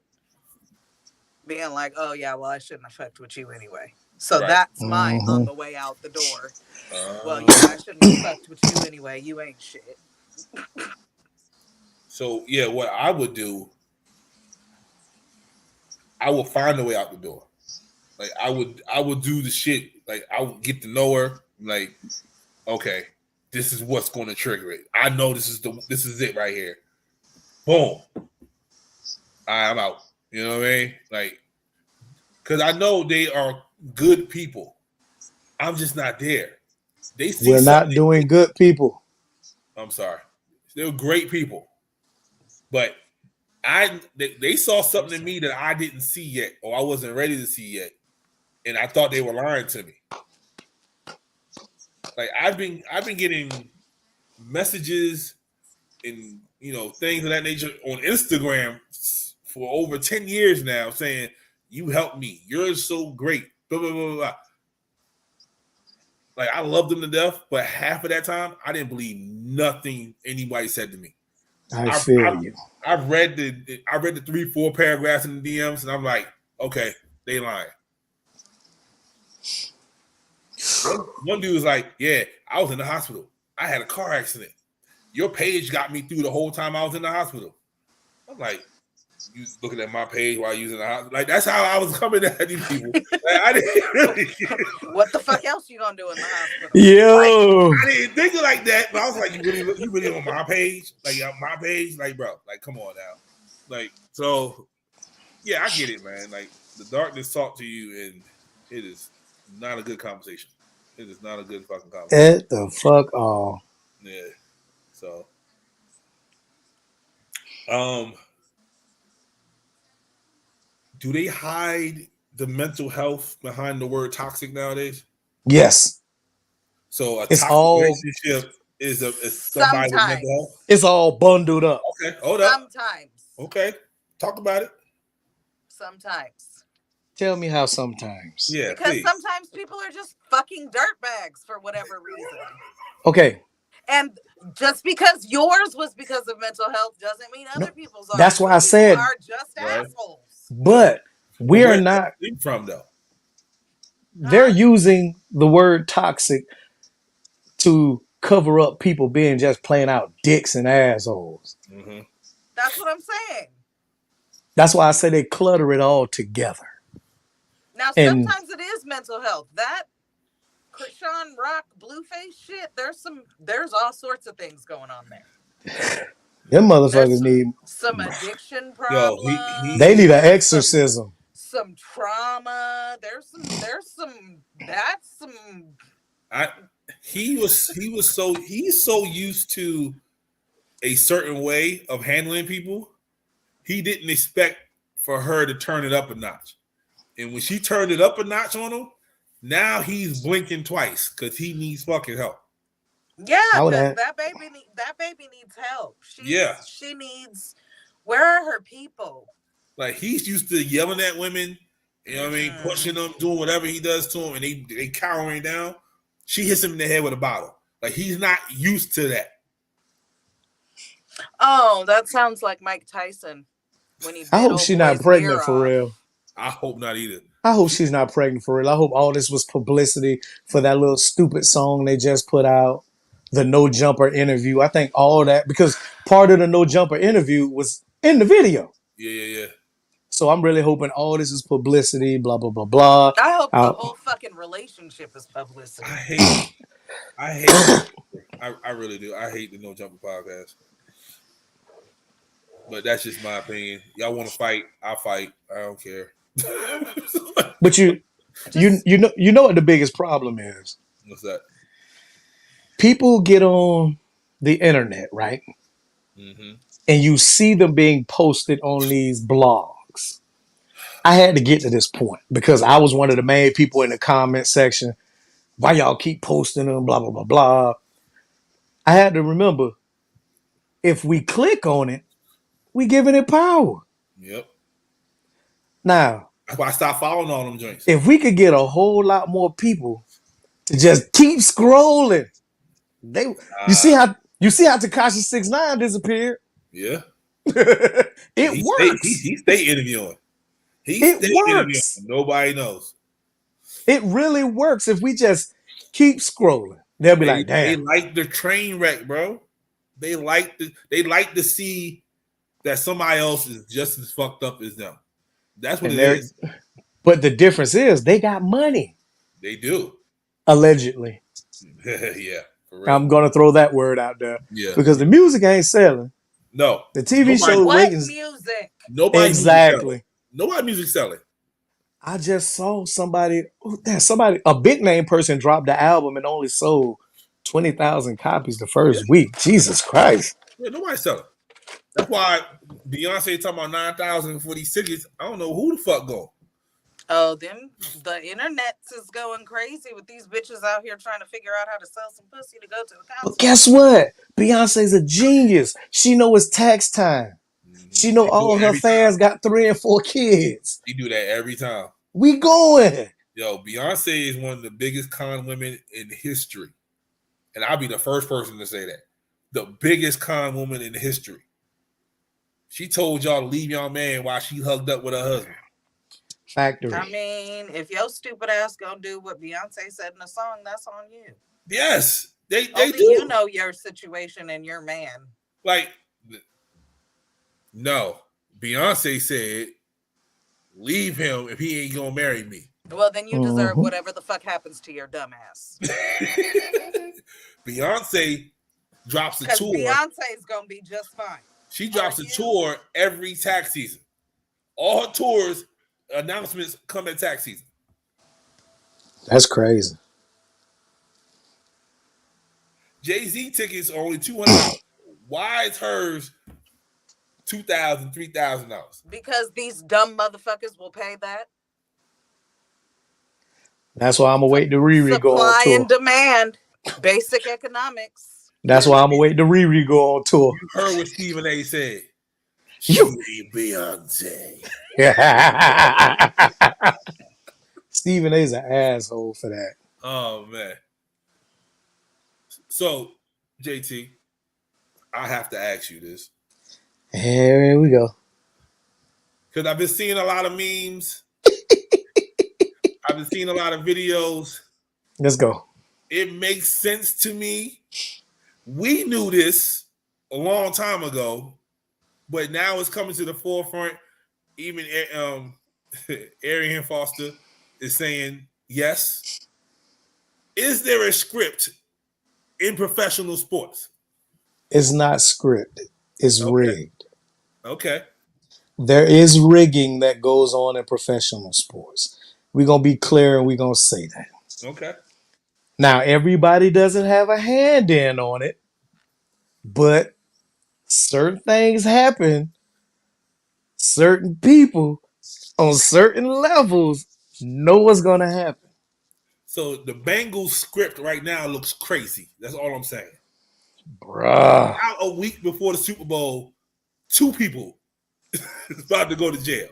being like, "Oh yeah, well I shouldn't have fucked with you anyway." So Right. that's my on Mhm. the way out the door. Uh, Well, yeah, I shouldn't have fucked with you anyway. You ain't shit. So yeah, what I would do, I would find a way out the door. Like I would do the shit. Like I would get to know her. Like, okay, this is what's going to trigger it. I know this is it right here. Boom. All right, I'm out. You know what I mean? Like, because I know they are good people. I'm just not there. They see We're not something. doing good, people. I'm sorry. They're great people, but they saw something in me that I didn't see yet, or I wasn't ready to see yet, and I thought they were lying to me. Like I've been getting messages and things of that nature on Instagram for over 10 years now, saying you helped me, you're so great, blah blah blah blah. Like I love them to death, but half of that time I didn't believe nothing anybody said to me. I I've, feel I've, you. I've read the 3-4 paragraphs in the DMs, and I'm like, okay, they lying. One dude was like, yeah, I was in the hospital. I had a car accident. Your page got me through the whole time I was in the hospital. I'm like, you looking at my page while you was in the hospital? Like that's how I was coming at these people. Like, I didn't really. What the fuck else you gonna do in the hospital? Yo. I didn't think it like that, but I was like, you really on my page? Like my page? Like, bro, like come on now. Like, so yeah, I get it, man. Like the darkness talk to you, and it is not a good conversation. It is not a good fucking conversation. At the fuck all. Yeah. So do they hide the mental health behind the word toxic nowadays? Yes. So a It's toxic all relationship is somebody with mental health? it's all bundled up. Okay, hold up. Sometimes. Okay, talk about it. Sometimes. Tell me how sometimes. Yeah, Because please. sometimes people are just fucking dirtbags for whatever reason. Okay. And just because yours was because of mental health doesn't mean other people's are. That's why I Some people said- are just Right. assholes. But we are Where's not that came from though? they're using the word toxic to cover up people being just plain out dicks and assholes. Mm-hmm. That's what I'm saying. That's why I say they clutter it all together. Now, And- sometimes it is mental health. That Krishan Rock Blueface shit, there's all sorts of things going on there. Them motherfuckers There's need some addiction Yo, problems. they need an exorcism. Some trauma. He's so used to a certain way of handling people. He didn't expect for her to turn it up a notch. And when she turned it up a notch on him, now he's blinking twice because he needs fucking help. Yeah, I would because have. that baby needs help. Yeah. She needs. Where are her people? Like he's used to yelling at women, you know what I mean, pushing them, doing whatever he does to them, and they cowering down. She hits him in the head with a bottle. Like he's not used to that. Oh, that sounds like Mike Tyson when he I bit hope old she's not boy's ear pregnant for off. real. I hope not either. I hope she's not pregnant for real. I hope all this was publicity for that little stupid song they just put out, the No Jumper interview. I think all that, because part of the No Jumper interview was in the video. Yeah. So I'm really hoping all this is publicity, blah, blah, blah, blah. I hope the whole fucking relationship is publicity. I hate I really do. I hate the No Jumper podcast. But that's just my opinion. Y'all want to fight? I'll fight. I don't care. But you know what the biggest problem is? What's that? People get on the internet, right? Mm-hmm. And you see them being posted on these blogs. I had to get to this point because I was one of the main people in the comment section. Why y'all keep posting them? Blah, blah, blah, blah. I had to remember, if we click on it, we giving it power. Yep. Now, that's why I stopped following all them joints. If we could get a whole lot more people to just keep scrolling, you see how Tekashi 6ix9ine disappeared? Yeah. It works. He stay interviewing. It works. Nobody knows. It really works if we just keep scrolling. They'll be like, damn. They like the train wreck, bro. They like to see that somebody else is just as fucked up as them. That's what it is. But the difference is they got money. They do. Allegedly. Yeah. For real. I'm gonna throw that word out there. Yeah. Because the music ain't selling. No. The TV show ratings. Music? Nobody exactly. Nobody music selling. I just saw somebody, a big name person dropped the album and only sold 20,000 copies the first week. Jesus Christ. Yeah, nobody's selling. That's why Beyonce talking about 9,000 for these tickets. I don't know who the fuck go. Oh, the internet is going crazy with these bitches out here trying to figure out how to sell some pussy to go to the concert. But guess what? Beyonce's a genius. She know it's tax time. She know all her fans got 3 and 4 kids. She do that every time. We going. Yo, Beyonce is one of the biggest con women in history. And I'll be the first person to say that. The biggest con woman in history. She told y'all to leave y'all man while she hugged up with her husband. Factory. I mean, if your stupid ass gonna do what Beyonce said in the song, that's on you. Yes, they Only do. You know your situation and your man. Like, no, Beyonce said, leave him if he ain't gonna marry me. Well, then you deserve whatever the fuck happens to your dumb ass. Beyonce drops a tour. Beyonce's gonna be just fine. She drops a tour every tax season. All her tours announcements come at tax season. That's crazy. Jay-Z tickets are only $200. Why is hers $2,000, $3,000? Because these dumb motherfuckers will pay that. That's why I'm gonna wait to Riri go on tour. Supply and demand. Basic economics. That's why I'm gonna wait to Riri go on tour. You heard what Stephen A. said. She ain't Beyonce. Stephen A's an asshole for that. Oh man. So, JT, I have to ask you this. Here we go. Because I've been seeing a lot of memes. I've been seeing a lot of videos. Let's go. It makes sense to me. We knew this a long time ago, but now it's coming to the forefront. Even Arian Foster is saying yes. Is there a script in professional sports? It's not scripted. It's rigged. Okay. There is rigging that goes on in professional sports. We're going to be clear and we're going to say that. Okay. Now, everybody doesn't have a hand in on it, but certain things happen. Certain people on certain levels know what's going to happen. So the Bengals script right now looks crazy. That's all I'm saying. Bruh. Out a week before the Super Bowl, 2 people is about to go to jail.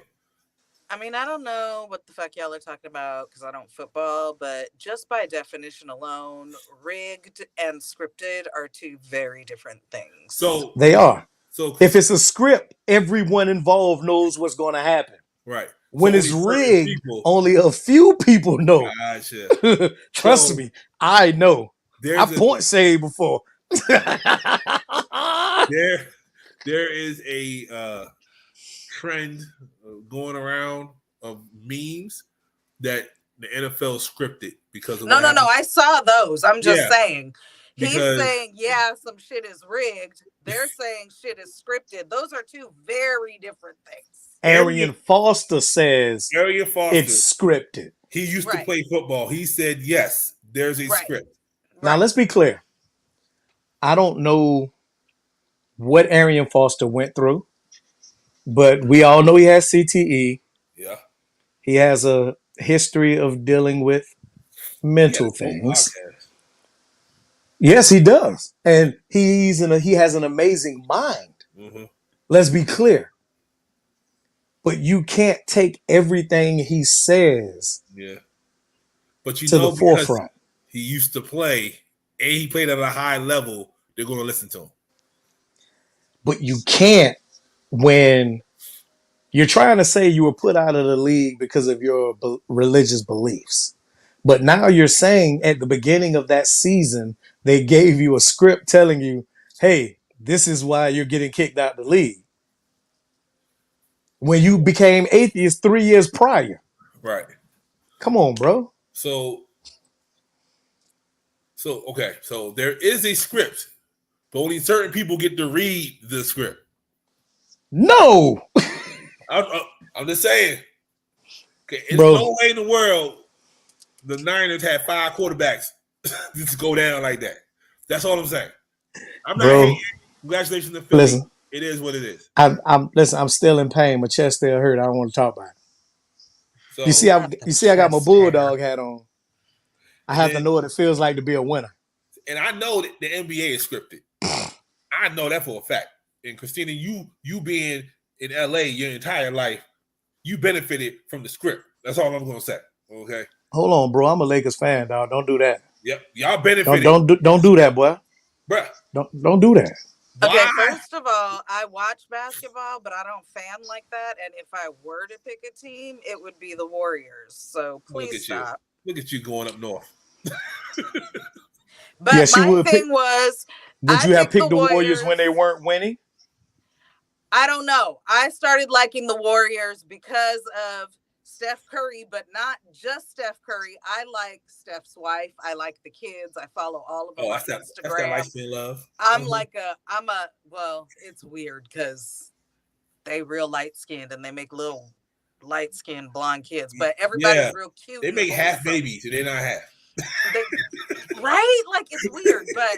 I mean, I don't know what the fuck y'all are talking about because I don't football, but just by definition alone, rigged and scripted are 2 very different things. So They are. So If it's a script, everyone involved knows what's going to happen. right. When So it's only certain rigged, people- only a few people know. Gotcha. Trust So, me, I know. There's I point saved before. there is a trend going around of memes that the NFL scripted because of No, what no, no. happened. I saw those. I'm just Yeah, saying. He's because- saying, yeah, some shit is rigged. They're saying shit is scripted. Those are 2 very different things. Arian Foster says Arian Foster, it's scripted. he used to Right. play football. He said, yes, there's a Right. script. Now, Right. let's be clear. I don't know what Arian Foster went through, but we all know he has CTE. Yeah. He has a history of dealing with mental He had a things. podcast. Yes, he does. And he has an amazing mind. Mhm. Let's be clear. But you can't take everything he says Yeah. But you to know, the because forefront. he used to play and he played at a high level, they're going to listen to him. But you can't when you're trying to say you were put out of the league because of your religious beliefs. But now you're saying at the beginning of that season, they gave you a script telling you, hey, this is why you're getting kicked out of the league. When you became atheist 3 years prior. Right. Come on, bro. So okay. So there is a script, but only certain people get to read the script. No. I'm just saying. Okay, there's Bro. no way in the world the Niners had 5 quarterbacks just go down like that. That's all I'm saying. I'm not Bro. hating. Congratulations to Philly. Listen. It is what it is. I'm still in pain. My chest still hurt. I don't want to talk about it. So You see, I got my bulldog hat on. I have to then- know what it feels like to be a winner. and I know that the NBA is scripted. I know that for a fact. And Christina, you being in LA your entire life, you benefited from the script. That's all I'm gonna say. Okay. Hold on, bro. I'm a Lakers fan, dog. Don't do that. Yep. Y'all benefited. Don't do that, boy. Bruh. Don't do that. Okay, Why? first of all, I watch basketball, but I don't fan like that. And if I were to pick a team, it would be the Warriors. So Look please at you. stop. Look at you going up north. But Yeah, she my would thing pick- was, Would I you have picked picked the the Warriors Warriors. when they weren't winning? I don't know. I started liking the Warriors because of Steph Curry, but not just Steph Curry. I like Steph's wife. I like the kids. I follow all of them Oh, on that's that Instagram. light skin love. I'm Mhm. well, it's weird because they real light skinned and they make little light skinned blonde kids, but everybody's Yeah. real cute. They and make half wholesome. babies, so they're not half. Right? Like it's weird, but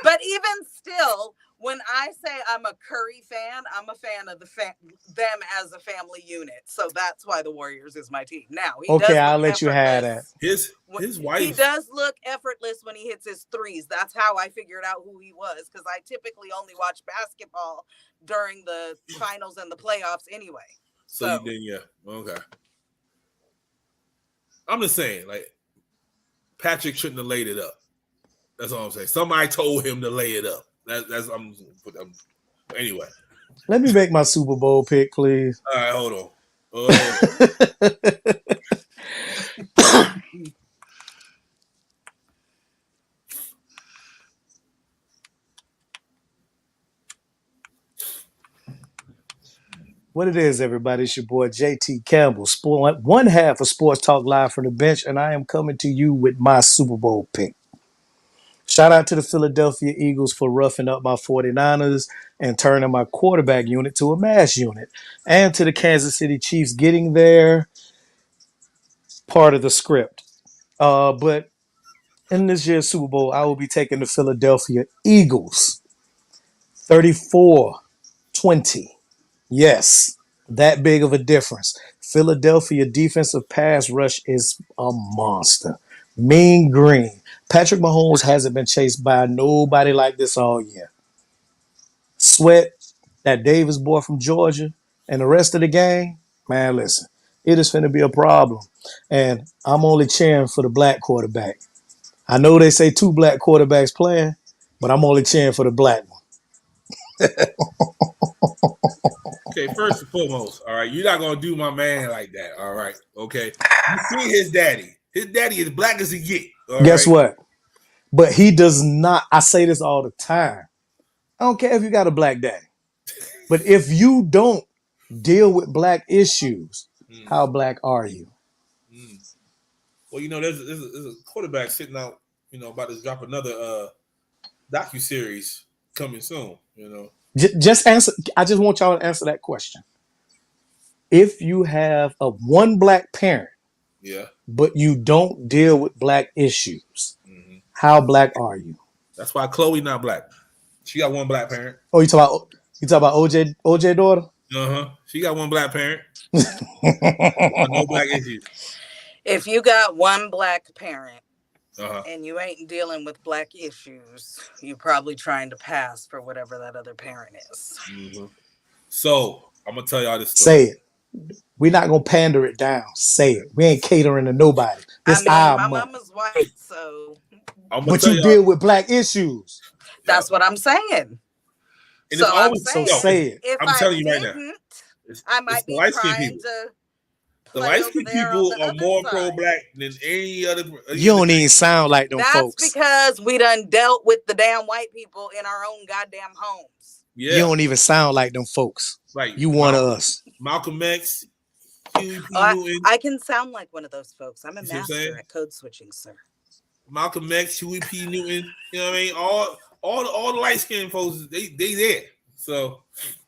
but even still, when I say I'm a Curry fan, I'm a fan of them as a family unit. So that's why the Warriors is my team. Now, he Okay, does I'll look let you have effortless. His wife. He does look effortless when he hits his threes. That's how I figured out who he was because I typically only watch basketball during the finals and the playoffs anyway. So you did, yeah. Okay. I'm just saying, like, Patrick shouldn't have laid it up. That's all I'm saying. Somebody told him to lay it up. Anyway. Let me make my Super Bowl pick, please. All right, hold on. What it is, everybody, it's your boy JT Campbell, one half of Sports Talk Live from the bench, and I am coming to you with my Super Bowl pick. Shout out to the Philadelphia Eagles for roughing up my 49ers and turning my quarterback unit to a mash unit, and to the Kansas City Chiefs getting their part of the script. But in this year's Super Bowl, I will be taking the Philadelphia Eagles 34-20. Yes, That big of a difference. Philadelphia defensive pass rush is a monster. Mean Green. Patrick Mahomes hasn't been chased by nobody like this all year. Sweat, that Davis boy from Georgia, and the rest of the gang, man, listen, it is going to be a problem. And I'm only cheering for the black quarterback. I know they say 2 black quarterbacks playing, but I'm only cheering for the black one. Okay, first and foremost, all right, you're not gonna do my man like that. All right, okay. You see his daddy. His daddy is black as he get. Guess what? But he does not. I say this all the time. I don't care if you got a black daddy. But if you don't deal with black issues, how black are you? Well, there's a quarterback sitting out, about to drop another docu-series coming soon, Just answer. I just want y'all to answer that question. If you have a one black parent, Yeah. but you don't deal with black issues, how black are you? That's why Chloe not black. She got one black parent. Oh, you talk about OJ daughter? She got one black parent. No black issues. If you got one black parent and you ain't dealing with black issues, you're probably trying to pass for whatever that other parent is. So I'm gonna tell y'all this story. Say it. We're not gonna pander it down. Say it. We ain't catering to nobody. This my mama's white, so. But you deal with black issues. That's what I'm saying. And so I'm saying, say it. I'm telling you right now. I might be trying to. The light-skinned people are more pro-black than any other. You don't even sound like them folks. That's because we done dealt with the damn white people in our own goddamn homes. Yeah. You don't even sound like them folks. Like you one of us. Malcolm X, Huey P. Newton. I can sound like one of those folks. I'm a master at code switching, sir. Malcolm X, Huey P. Newton. You know what I mean? All the light-skinned folks, they there. So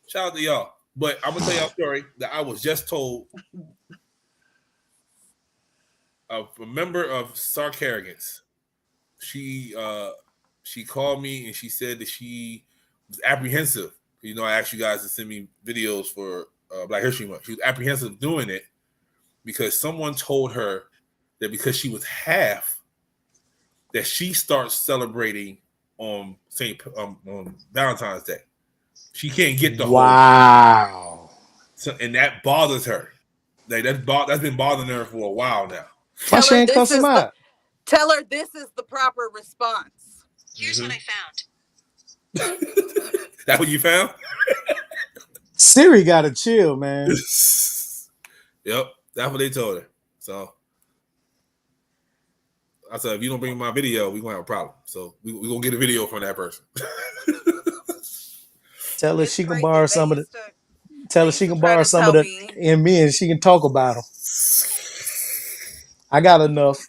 shout out to y'all. But I'm gonna tell y'all a story that I was just told. A member of Sark Harrigan's, she called me and she said that she was apprehensive. I asked you guys to send me videos for Black History Month. She was apprehensive doing it because someone told her that because she was half, that she starts celebrating on Valentine's Day. She can't get the whole. So, and that bothers her. Like that's been bothering her for a while now. Why she ain't cuss him out? Tell her this is the proper response. Here's what I found. That what you found? Siri gotta chill, man. Yep, that's what they told her. So I said, if you don't bring my video, we're gonna have a problem. So we gonna get a video from that person. Tell her she can borrow some of the. Tell her she can borrow some of the and me, and she can talk about them. I got enough.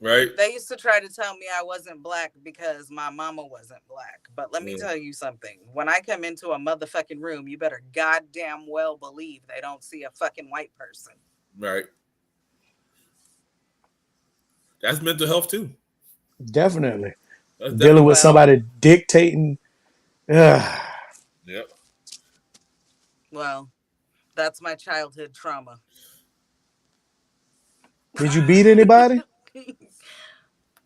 Right. They used to try to tell me I wasn't black because my mama wasn't black. But let me tell you something. When I come into a motherfucking room, you better goddamn well believe they don't see a fucking white person. Right. That's mental health too. Definitely. Dealing with somebody dictating. Yep. Well, that's my childhood trauma. Did you beat anybody?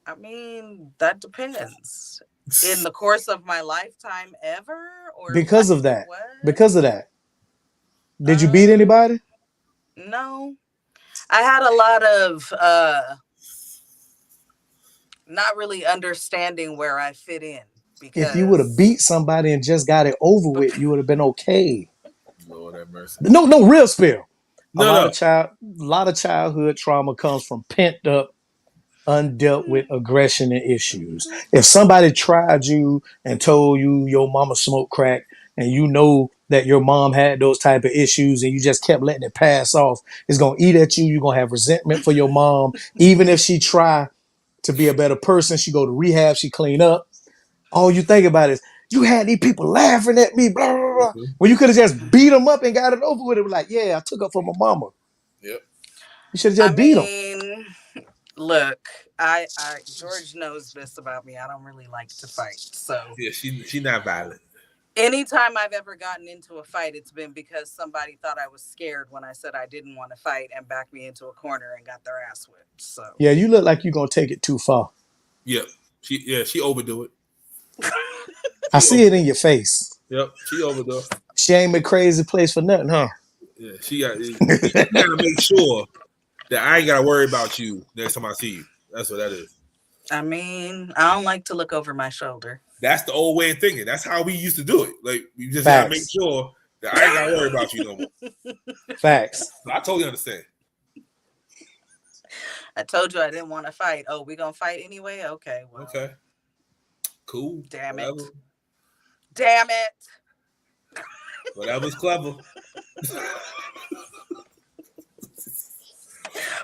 I mean, that depends. In the course of my lifetime ever? Or because of that. Because of that. Did you beat anybody? No. I had a lot of not really understanding where I fit in. Because if you would have beat somebody and just got it over with, you would have been okay. Lord have mercy. No, real spill. A lot of childhood trauma comes from pent up, undealt with aggression and issues. If somebody tried you and told you your mama smoked crack and you know that your mom had those type of issues and you just kept letting it pass off, it's going to eat at you. You're going to have resentment for your mom. Even if she try to be a better person, she go to rehab, she clean up. All you think about is, you had these people laughing at me, blah, blah, blah. When you could have just beat them up and got it over with. It was like, yeah, I took up for my mama. Yep. You should have just beat them. Look, I George knows this about me. I don't really like to fight. So yeah, she not violent. Anytime I've ever gotten into a fight, it's been because somebody thought I was scared when I said I didn't want to fight and backed me into a corner and got their ass whipped. So Yeah, you look like you're gonna take it too far. Yep. She overdo it. I see it in your face. Yep. She overdo it. She ain't a crazy place for nothing, huh? Yeah. She gotta make sure that I ain't gotta worry about you next time I see you. That's what that is. I mean, I don't like to look over my shoulder. That's the old way of thinking. That's how we used to do it. Like we just gotta make Facts. sure that I ain't gotta worry about you no more. Facts. So I totally understand. I told you I didn't want to fight. Oh, we gonna fight anyway? Okay. Well, Okay. Cool. Damn it. Whatever. Damn it. Whatever's clever.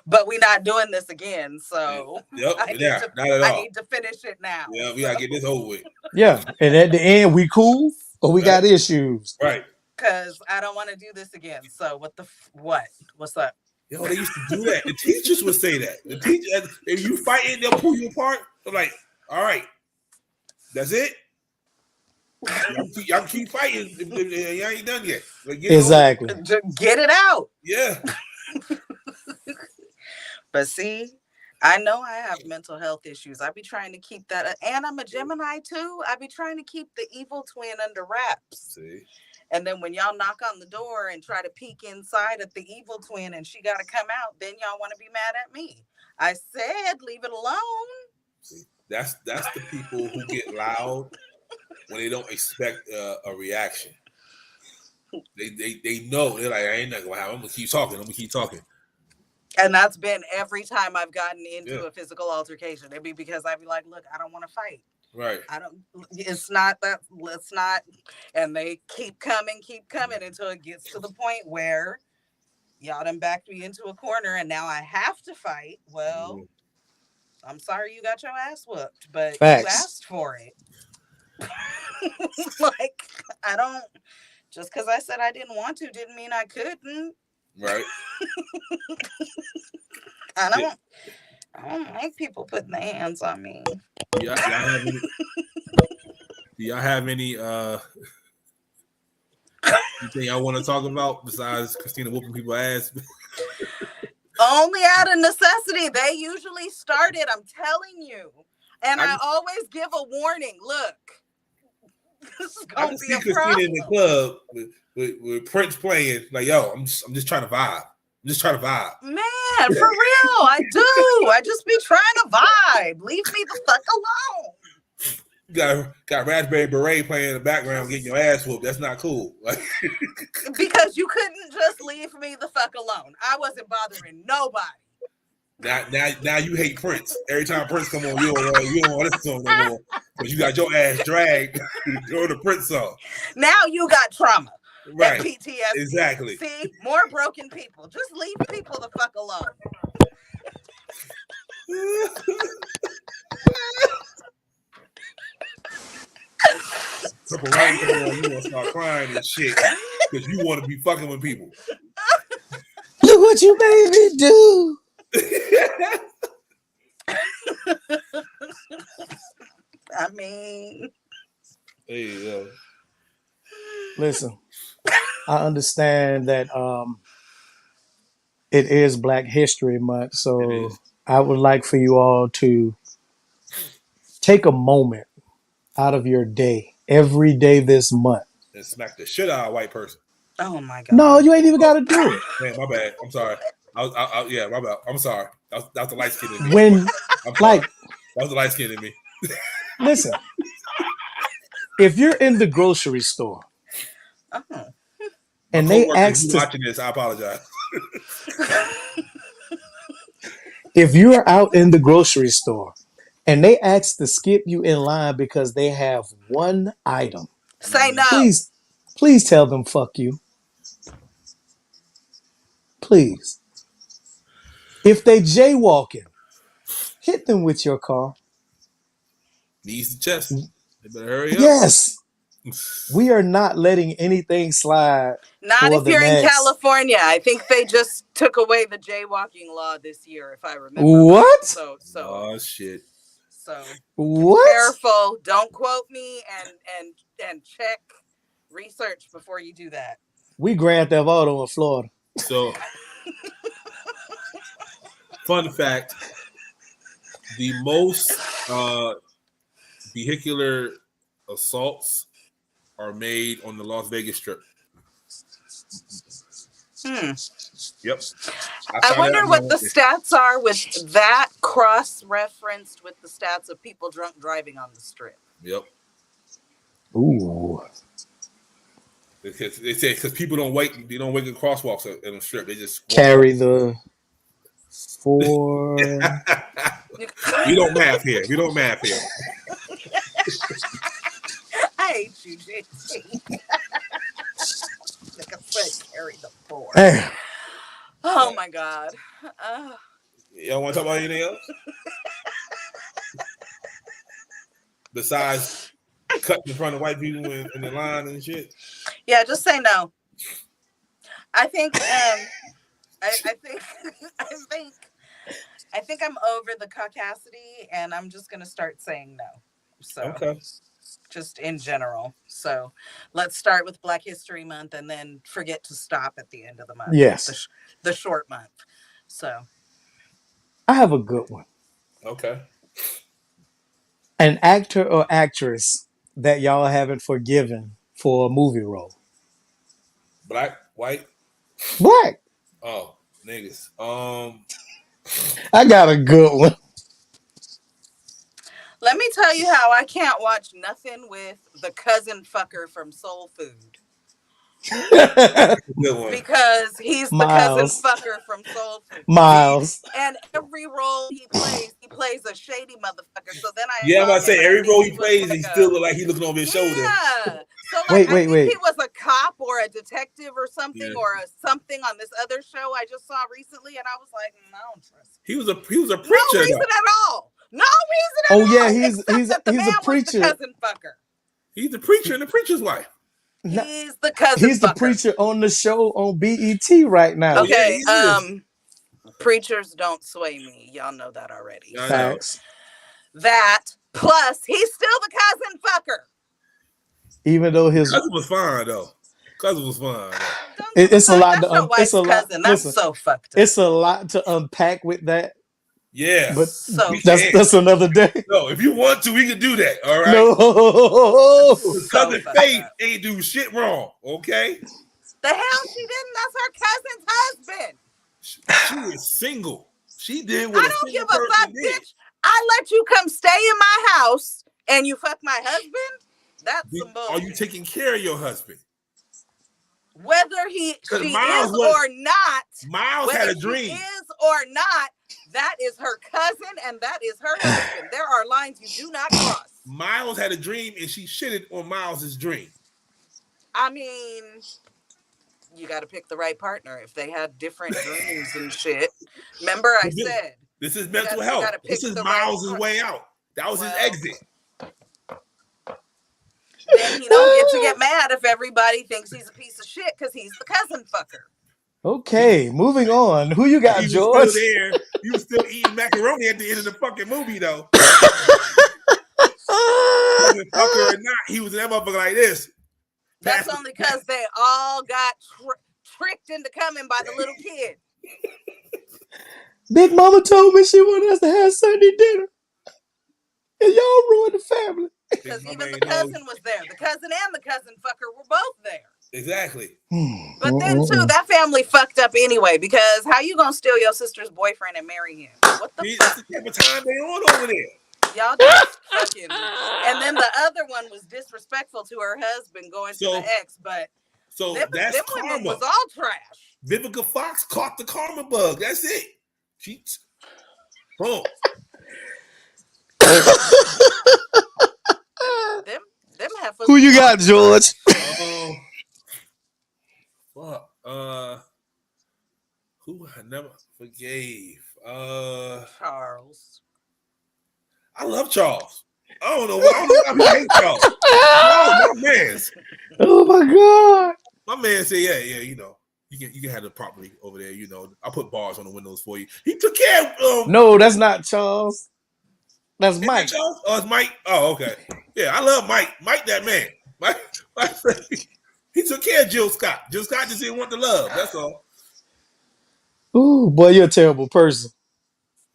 But we're not doing this again. So Yep. I need Yeah. to- Not at I all. need to finish it now. Yeah. We gotta get this over with. Yeah. And at the end, we cool or we got issues. Right. Because I don't want to do this again. So what? What's up? Yo, they used to do that. The teachers would say that. The teacher, if you fighting, they'll pull you apart. They're like, all right, that's it. Y'all keep fighting. Y'all ain't done yet. Like, get it over. Exactly. Just get it out. Yeah. But see, I know I have mental health issues. I be trying to keep that, and I'm a Gemini too. I be trying to keep the evil twin under wraps. See. And then when y'all knock on the door and try to peek inside at the evil twin and she got to come out, then y'all want to be mad at me. I said, leave it alone. See, that's the people who get loud when they don't expect a reaction. They know. They're like, I ain't not gonna happen. I'm gonna keep talking. I'm gonna keep talking. And that's been every time I've gotten into Yeah. a physical altercation. It'd be because I'd be like, look, I don't want to fight. Right. It's not that, let's not. And they keep coming until it gets to the point where y'all done backed me into a corner and now I have to fight. Well, I'm sorry you got your ass whooped, but Facts. you asked for it. Like, I don't, just because I said I didn't want to didn't mean I couldn't. Right. I don't like people putting their hands on me. Do y'all have any anything y'all want to talk about besides Christina whooping people's ass? Only out of necessity. They usually start it, I'm telling you. And I always give a warning. Look, this is I going can to see be a Christina problem. in the club with Prince playing. Like, yo, I'm just trying to vibe. I'm just trying to vibe. Man, for real, I do. I just be trying to vibe. Leave me the fuck alone. You got Raspberry Beret playing in the background, getting your ass whooped. That's not cool. Because you couldn't just leave me the fuck alone. I wasn't bothering nobody. Now you hate Prince. Every time Prince come on, you don't want to listen to him no more because you got your ass dragged during the Prince song. Now you got trauma. Right. And PTSD. Exactly. See, more broken people. Just leave people the fuck alone. Purple Rain come on, you want to start crying and shit because you want to be fucking with people. Look what you made me do. I mean, Hey, yo. Listen, I understand that it is Black History Month, It so is. I would like for you all to take a moment out of your day, every day this month. And smack the shit out of a white person. oh my God. No, you ain't even got to do it. Man, my bad. I'm sorry. Yeah, my bad. I'm sorry. That was the light skin in me. When, I'm sorry. like, That was the light skin in me. listen, if you're in the grocery store Oh. and My they coworkers, ask you to, watching this, I apologize. if you're out in the grocery store and they ask to skip you in line because they have one item, Say no. please tell them fuck you. Please. If they jaywalking, hit them with your car. Knees to chest. They better hurry up. Yes. We are not letting anything slide. Not for if the you're in next. California. I think they just took away the jaywalking law this year, if I remember. What? So Oh shit. so What? careful. Don't quote me and check Research before you do that. We Grand Theft Auto in Florida. So, fun fact: the most vehicular assaults are made on the Las Vegas Strip. Yep. I wonder what the stats are with that cross-referenced with the stats of people drunk driving on the strip. Yep. Ooh. They say because people don't wait. They don't wait in crosswalks in the strip. They just carry the 4. We don't math here. We don't math here. I hate you, JT. Like I said, carry the 4. Hey. Oh my God. Y'all want to talk about anything else? Besides cutting in front of white people in the line and shit? Yeah, just say no. I think I think I'm over the caucasity and I'm just gonna start saying no. So okay. Just in general. So let's start with Black History Month and then forget to stop at the end of the month. Yes. The short month. So I have a good one. Okay. An actor or actress that y'all haven't forgiven for a movie role. Black, white? Black. Oh, niggas. I got a good one. let me tell you how I can't watch nothing with the cousin fucker from Soul Food. Good one. Because he's the Miles. cousin fucker from Soul Food. Miles. And every role he plays a shady motherfucker. So then I Yeah, I'm about to say every role he was plays, like he still look like he looking over his shoulder. Yeah. So like Wait. I think he was a cop or a detective or something or something on this other show I just saw recently, and I was like, I don't trust him. He was a preacher. No reason at all. No reason at all. Oh yeah, he's a preacher. Was the cousin fucker. He's the preacher and the preacher's wife. He's the cousin. He's the fucker. preacher on the show on BET right now. Okay. Yeah, preachers don't sway me. Y'all know that already. I Facts. That plus he's still the cousin fucker. Even though his cousin was fine though. Cousin was fine. It's a lot to it's a lot. cousin. That's Listen, so fucked up. It's a lot to unpack with that. Yeah. But so that's another day. No, if you want to, we can do that. All right. No. Cousin Faith ain't do shit wrong. Okay. The hell she didn't. That's her cousin's husband. She is single. She did what I don't give a fuck, bitch. I let you come stay in my house and you fuck my husband. That's some bullshit. Are you taking care of your husband? Whether she is or not, Miles had a dream. She is or not, that is her cousin and that is her husband. There are lines you do not cross. Miles had a dream and she shitted on Miles's dream. I mean, you got to pick the right partner. If they had different dreams and shit. Remember I said. This is mental health. This is Miles' way out. That was his exit. Then he don't get mad if everybody thinks he's a piece of shit because he's the cousin fucker. Okay, moving on. Who you got, he George? Was still there. He was still eating macaroni at the end of the fucking movie, though. Cousin fucker or not, he was in that motherfucker like this. That's only because they all got tricked into coming by the little kid. Big Mama told me she wanted us to have Sunday dinner. And y'all ruined the family. Because even the cousin was there. The cousin and the cousin fucker were both there. Exactly. But then, too, that family fucked up anyway. Because how you going to steal your sister's boyfriend and marry him? What the fuck? That's the type of time they on over there. Y'all just fucking. And then the other one was disrespectful to her husband going to the ex. But that's them karma. women was all trash. Vivica Fox caught the karma bug. That's it. Boom. Them heifers. Who you got, George? Fuck. Who I never forgave? Charles. I love Charles. I don't know why I hate Charles. Oh, my man. Oh my God. My man said, yeah, you know. You can have the property over there, you know. I put bars on the windows for you. He took care of No, that's not Charles. That's Mike. Charles? Oh, it's Mike. Oh, okay. Yeah, I love Mike. Mike, that man. Mike He took care of Jill Scott. Jill Scott just didn't want the love. That's all. Ooh, boy, you're a terrible person.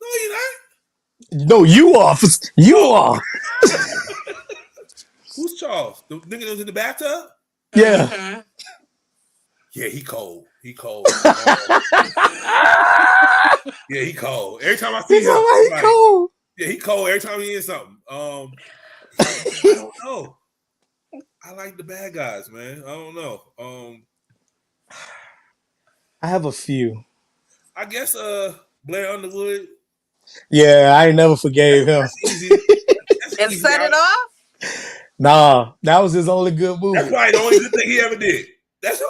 No, you're not. No, you are. You are. Who's Charles? The nigga that was in the bathtub? Yeah. Mhm. Yeah, he cold. He cold. Yeah, he cold. Every time I see He's him, alright, like, cool. yeah, he cold every time he in something. I don't know. I like the bad guys, man. I don't know. I have a few. I guess Blair Underwood. Yeah, I ain't never forgave him. That's easy. That's And easy. set it off? Nah, that was his only good That's movie. probably the only good thing he ever did. That's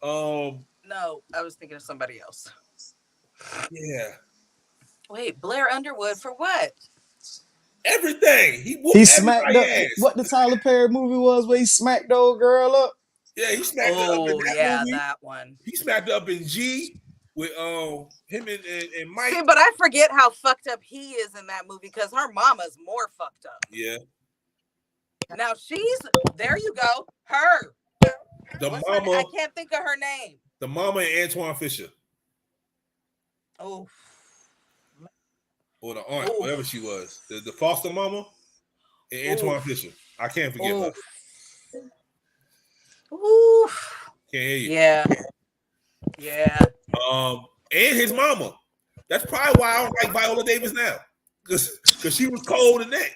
Oh, wait. No, I was thinking of somebody else. Yeah. Wait, Blair Underwood for what? Everything. He whooped He smacked up. everybody's ass. What the Tyler Perry movie was where he smacked the old girl up? Yeah, he smacked her up in Oh, that yeah, movie. that one. He smacked up in G with him and Mike. See, but I forget how fucked up he is in that movie because her mama's more fucked up. Yeah. Now there you go, her. The What's her mama, name? I can't think of her name. the mama and Antoine Fisher. Oh, Or the aunt, Oof. whatever she was. The foster mama and Antoine Oof. Fisher. I can't forget her. ooh, Can't hear you. yeah, yeah. And his mama. That's probably why I don't like Viola Davis now. Because she was cold in that.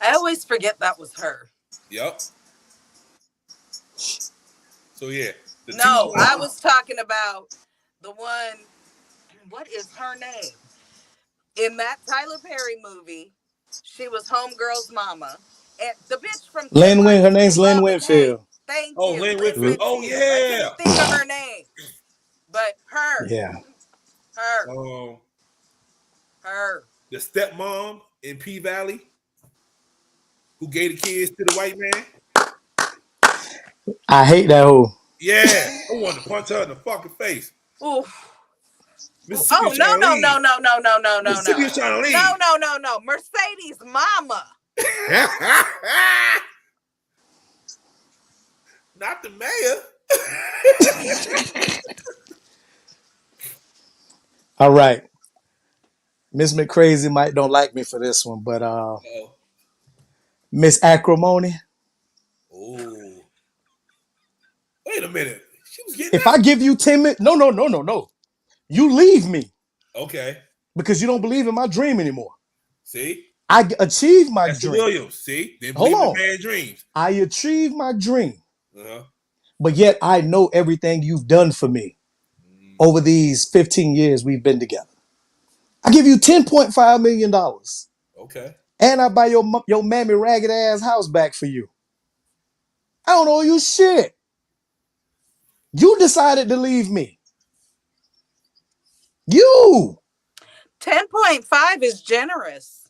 I always forget that was her. Yep. So yeah. No, I was talking about the one. What is her name? In that Tyler Perry movie, she was Homegirl's mama. And the bitch from Lynn Win. Her NYC name's Lynn Love and Winfield. Hate. Thank Oh, you. Lynn Lynn Whitfield. Oh, Whitfield. yeah. I couldn't think of her name. But her. Yeah. Her. The stepmom in P Valley who gave the kids to the white man. I hate that hoe. Yeah. I wanted to punch her in the fucking face. Ooh. Mississippi Oh, was trying to leave. no. Mississippi was trying to leave. No. Mercedes' mama. Not the mayor. All right. Miss McCrazy might don't like me for this one, but Miss Acrimony. Oh. Wait a minute. She was getting If I give you 10 minutes, no. You leave me Okay. because you don't believe in my dream anymore. See? I achieved my That's the dream. Williams. See? They Hold believe in on. man dreams. I achieved my dream, Uh-huh. but yet I know everything you've done for me over these 15 years we've been together. I give you $10.5 million. Okay. And I buy your mammy ragged ass house back for you. I don't owe you shit. You decided to leave me. You 10.5 is generous.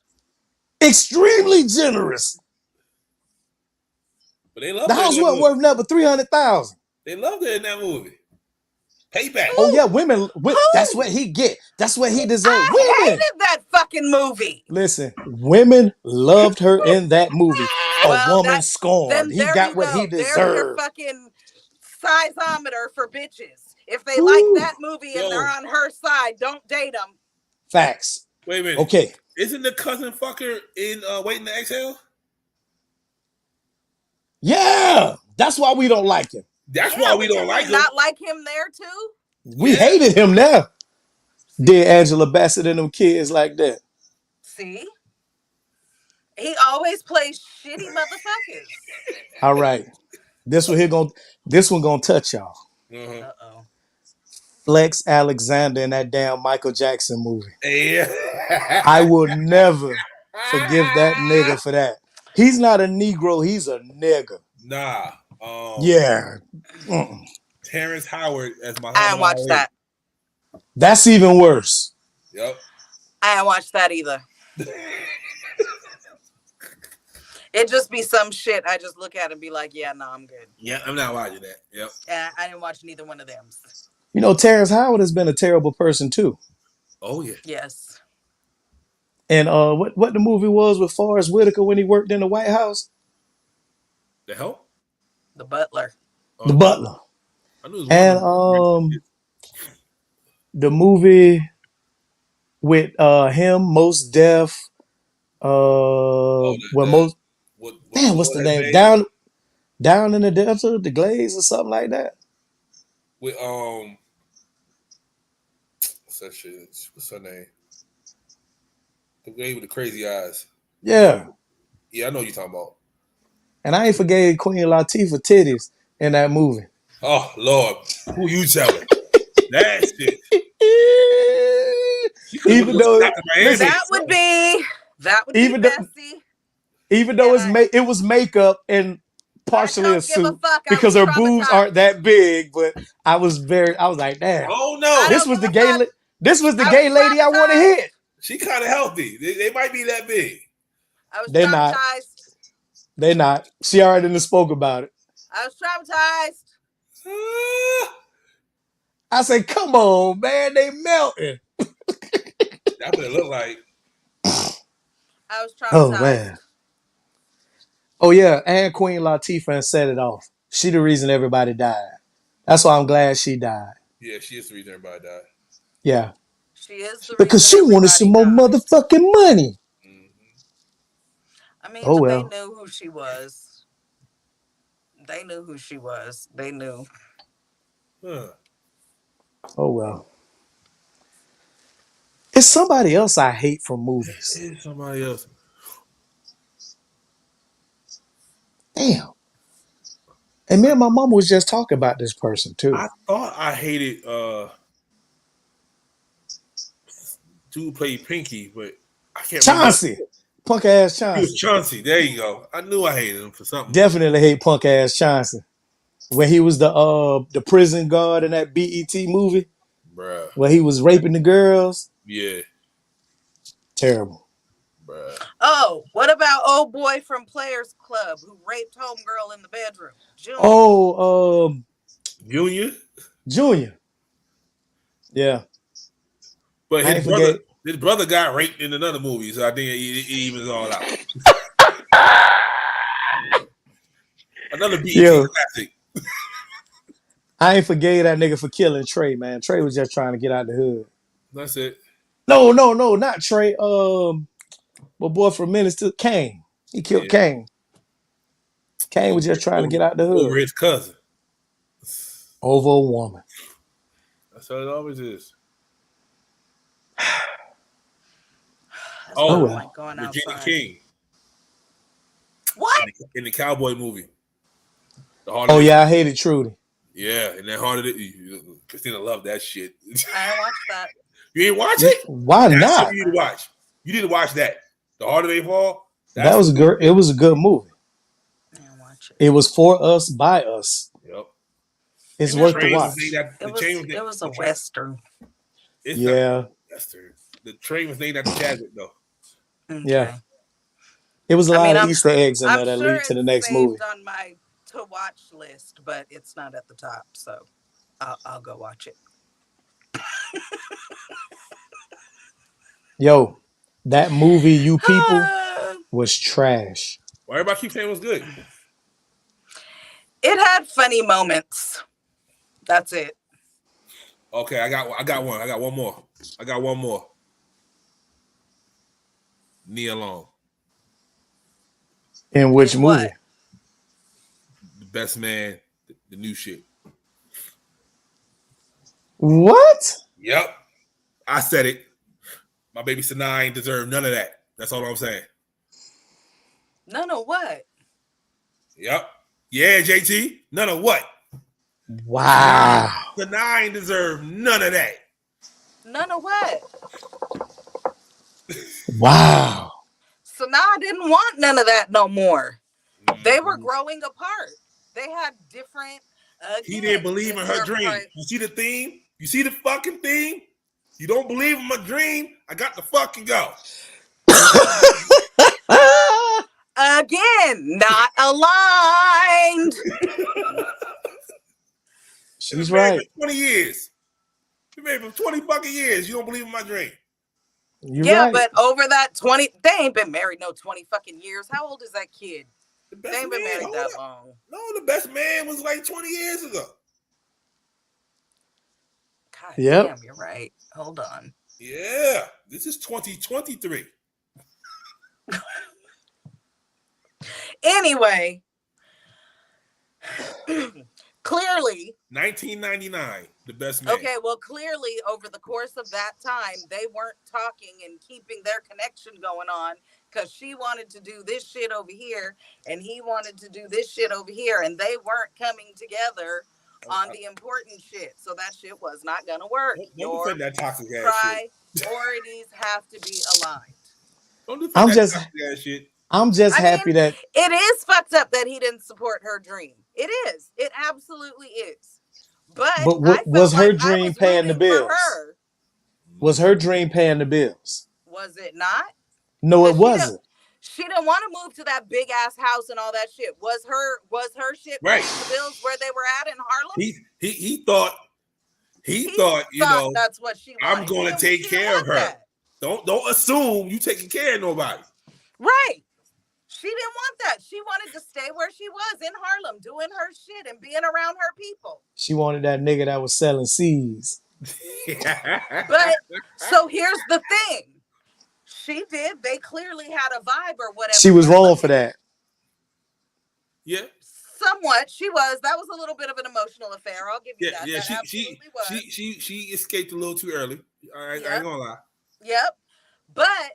extremely generous. But they loved The her in house that wasn't movie. worth never $300,000. They loved her in that movie. Payback. Oh yeah, women. That's what he get. That's what he deserved. I Women. hated that fucking movie. Listen, women loved her in that movie. A Well, woman then scorned. He there got you what go. he There's your deserved. fucking sizeometer for bitches. If they Ooh. like that movie and Yo. they're on her side, don't date them. Facts. Wait a minute. Okay. Isn't the cousin fucker in Waiting to Exhale? Yeah, that's why we don't like him. That's Yeah, why we but don't did like we him. not like him there too? We Yeah. hated him now. Dear Angela Bassett and them kids like that. See? He always plays shitty motherfuckers. All right. This one gonna touch y'all. Uh-huh. Uh-oh. Flex Alexander in that damn Michael Jackson movie. Yeah. I will never forgive that nigga for that. He's not a Negro, he's a nigga. Nah. Yeah. Mm. Terrence Howard as my I didn't watch that. That's even worse. Yep. I didn't watch that either. It just be some shit. I just look at it and be like, yeah, no, I'm good. Yeah, I'm not watching that. Yep. I didn't watch neither one of them. You know, Terrence Howard has been a terrible person too. Oh yeah. Yes. And what the movie was with Forrest Whitaker when he worked in the White House? The Help? The Butler. Oh, The the Butler. Butler. I knew it was one And of them. the movie with him, Most Def, Oh, well, most what damn, the what's the Lord has name? made Down in the Delta, the Glaze or something like that. with what's that shit? What's her name? The lady with the crazy eyes. Yeah. Yeah, I know what you're talking about. And I ain't forgave Queen Latifah titties in that movie. Oh Lord, who you telling? That shit. She could have even went to though Dr. Miami. listen, That would be even though messy. even though And it was makeup and I partially a don't give a suit fuck. I because was her boobs aren't traumatized. that big, but I was like, damn, Oh I no, this don't was give the a gay fuck. this was the I was gay lady I want to traumatized. hit. she kind of healthy. They might be that big. I was They're not. traumatized. They're not. She already done spoke about it. I was traumatized. Ah, I say, come on, man, they melting. that's what it looked like. I was Oh traumatized. man. Oh yeah, and Queen Latifah set it off. She the reason everybody died. That's why I'm glad she died. Yeah, she is the reason everybody died. Yeah, She is the because reason she wanted everybody some more died. motherfucking money. Mm-hmm. I mean, Oh but they well. knew who she was. They knew who she was. They knew. Huh. Oh well. It's somebody else I hate from movies. It's somebody else. Damn. And me and my mama was just talking about this person too. I thought I hated dude who played Pinky, but I can't remember. Chauncey. Punk ass He was Chauncey. Chauncey. There you go. I knew I hated him for something. Definitely hate punk ass Chauncey. When he was the prison guard in that BET movie Bruh. where he was raping the girls. Yeah. Terrible. Bruh. Oh, what about old boy from Players Club who raped homegirl in the bedroom? Junior. Oh, Junior. Junior. Yeah. But I ain't forget. his brother got raped in another movie, so I think it evens all out. Another BET Yo, classic. I ain't forgave that nigga for killing Trey, man. Trey was just trying to get out the hood. That's it. No, not Trey. My boy from Menace to Kane. He killed Yeah. Kane. Kane was just trying to get out the Over hood. his cousin. Over a woman. That's how it always is. That's Oh why I don't well. like going Regina outside. King What? in the Cowboy movie. The Heart Oh of It. yeah, I hated Trudy. Yeah, and that Heart of It. Christina loved that shit. I didn't watch that. You ain't watch it? Why That's not? what you need to watch. You need to watch that. The Harder They Fall. That That's was a good. It was a good movie. I didn't watch it. It was for us, by us. Yep. It's And worth the watch. It was a western. It's not Yeah, Western. The train was named after Chadwick, though. Okay. yeah. It was a I lot mean, of Easter eggs in there I'm that sure lead to the it's next movie. saved on my to watch list, but it's not at the top, so I'll go watch it. Yo, that movie, You People, was trash. Why everybody keep saying it was good? It had funny moments. That's it. Okay, I got one. I got one more. Nia Long, In which In movie? what? the best man, the new shit. What? Yep. I said it. My baby Sanaa ain't deserve none of that. That's all I'm saying. No, what? Yep. Yeah, JT. None of what? Wow. Sanaa ain't deserve none of that. None of what? Wow. Sanaa didn't want none of that no more. They were Mhm. growing apart. They had different. He didn't believe in her dream. You see the theme? You see the fucking theme? You don't believe in my dream? I got to fucking go. Again, not aligned. She's Been married right. for 20 years. Been married for 20 fucking years. You don't believe in my dream? You're Yeah, right. but over that 20, they ain't been married no 20 fucking years. How old is that kid? The They best ain't been man. married Hold that up. long. No, the best man was like 20 years ago. God Yep. damn, you're right. Hold on. Yeah, this is 2023. Anyway, clearly, 1999, the best man. okay, well, clearly over the course of that time, they weren't talking and keeping their connection going on because she wanted to do this shit over here and he wanted to do this shit over here, and they weren't coming together on the important shit. So that shit was not gonna work. Don't defend that toxic ass shit. Priorities have to be aligned. Don't defend I'm that just toxic ass shit. I'm just happy that it is fucked up that he didn't support her dream. It is. It absolutely is. But I was felt her like I dream was paying the rooting for bills? her. Was her dream paying the bills? Was it not? No, it Because wasn't. She didn't want to move to that big ass house and all that shit. Was her shit Right. paying the bills where they were at in Harlem? He thought, you know, that's what she wanted. I'm going to take care of her. That. Don't assume you taking care of nobody. Right. She didn't want that. She wanted to stay where she was in Harlem, doing her shit and being around her people. She wanted that nigga that was selling seeds. But so here's the thing. She did. They clearly had a vibe or whatever. She was wrong for that. Yeah. Somewhat. She was. That was a little bit of an emotional affair. I'll give you that. Yeah, that she escaped a little too early. All right, I ain't gonna lie. Yep. But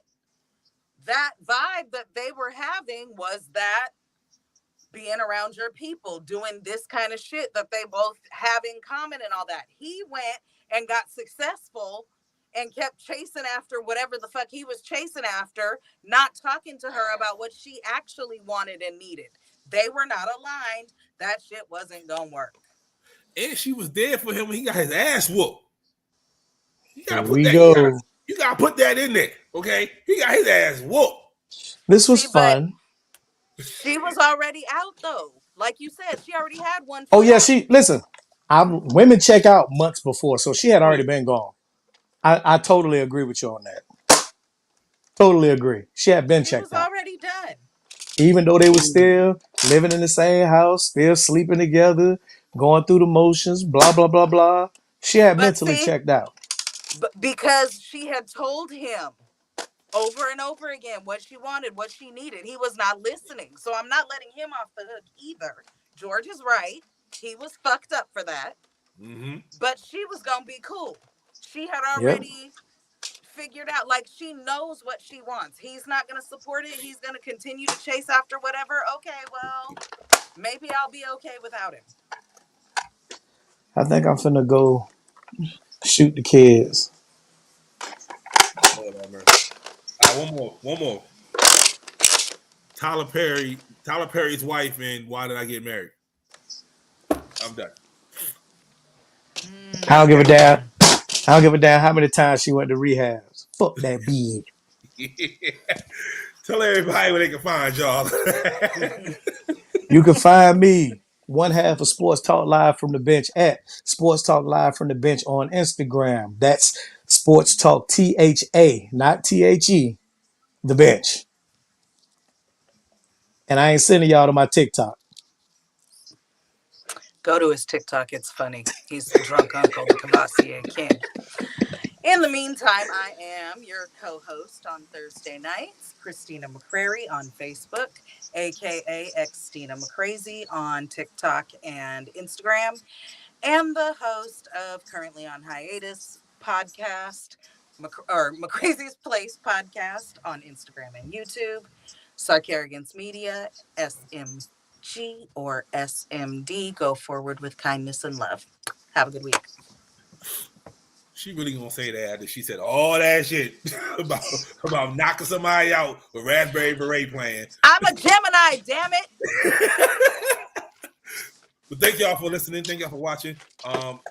that vibe that they were having was that being around your people, doing this kind of shit that they both have in common and all that. He went and got successful and kept chasing after whatever the fuck he was chasing after, not talking to her about what she actually wanted and needed. They were not aligned. That shit wasn't gonna work. And she was there for him when he got his ass whooped. You gotta put that in there, okay? He got his ass whooped. This was fun. She was already out though. Like you said, she already had one. Oh yeah, women check out months before, so she had already been gone. I totally agree with you on that. Totally agree. She had been checked out. Already done. Even though they were still living in the same house, still sleeping together, going through the motions, blah blah blah blah. She had mentally checked out. But because she had told him over and over again what she wanted, what she needed. He was not listening. So I'm not letting him off the hook either. George is right. He was fucked up for that. Mm-hmm. But she was going to be cool. She had already figured out, like, she knows what she wants. He's not going to support it. He's going to continue to chase after whatever. Okay, well, maybe I'll be okay without him. I think I'm finna go shoot the kids. One more. Tyler Perry's wife in Why Did I Get Married? I'm done. I don't give a damn. I don't give a damn how many times she went to rehabs. Fuck that bitch. Tell everybody where they can find y'all. You can find me, one half of Sports Talk Live from the Bench at Sports Talk Live from the Bench on Instagram. That's Sports Talk THA, not THE, the Bench. And I ain't sending y'all to my TikTok. Go to his TikTok. It's funny. He's the drunk uncle, the Cavassier King. In the meantime, I am your co-host on Thursday nights, Christina McCrary on Facebook, aka Xtina McCrazy on TikTok and Instagram, and the host of Currently on Hiatus podcast, McCrazy's Place podcast on Instagram and YouTube, Sarkarigans Media, SMG or SMD. Go forward with kindness and love. Have a good week. She really gonna say that after she said all that shit about knocking somebody out with Raspberry Beret playing. I'm a Gemini, damn it. But thank y'all for listening. Thank y'all for watching.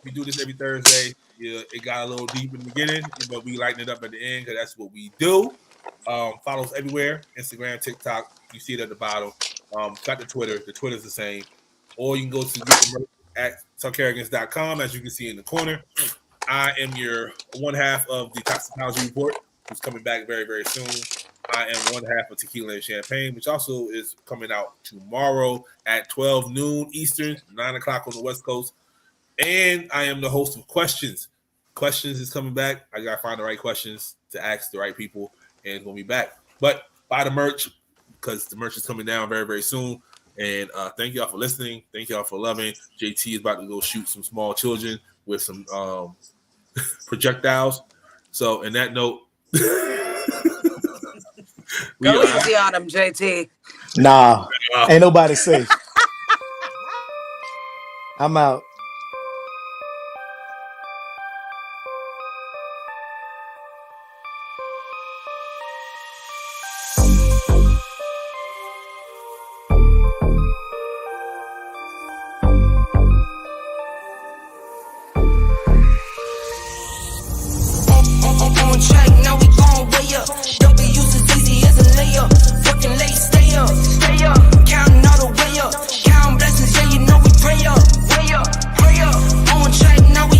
We do this every Thursday. Yeah, it got a little deep in the beginning, but we lighten it up at the end because that's what we do. Follow us everywhere: Instagram, TikTok. You see it at the bottom. Got the Twitter. The Twitter's the same. Or you can go to at sarkarigans.com, as you can see in the corner. I am your one half of the Toxicology Report. who's coming back very, very soon. I am one half of Tequila and Champagne, which also is coming out tomorrow at 12 noon Eastern, 9 o'clock on the West Coast. And I am the host of Questions. Questions is coming back. I got to find the right questions to ask the right people, and it's going to be back. But buy the merch because the merch is coming down very, very soon. And thank y'all for listening. Thank y'all for loving. JT is about to go shoot some small children with some projectiles. So, in that note, Go easy on him, JT. Nah, ain't nobody safe. I'm out.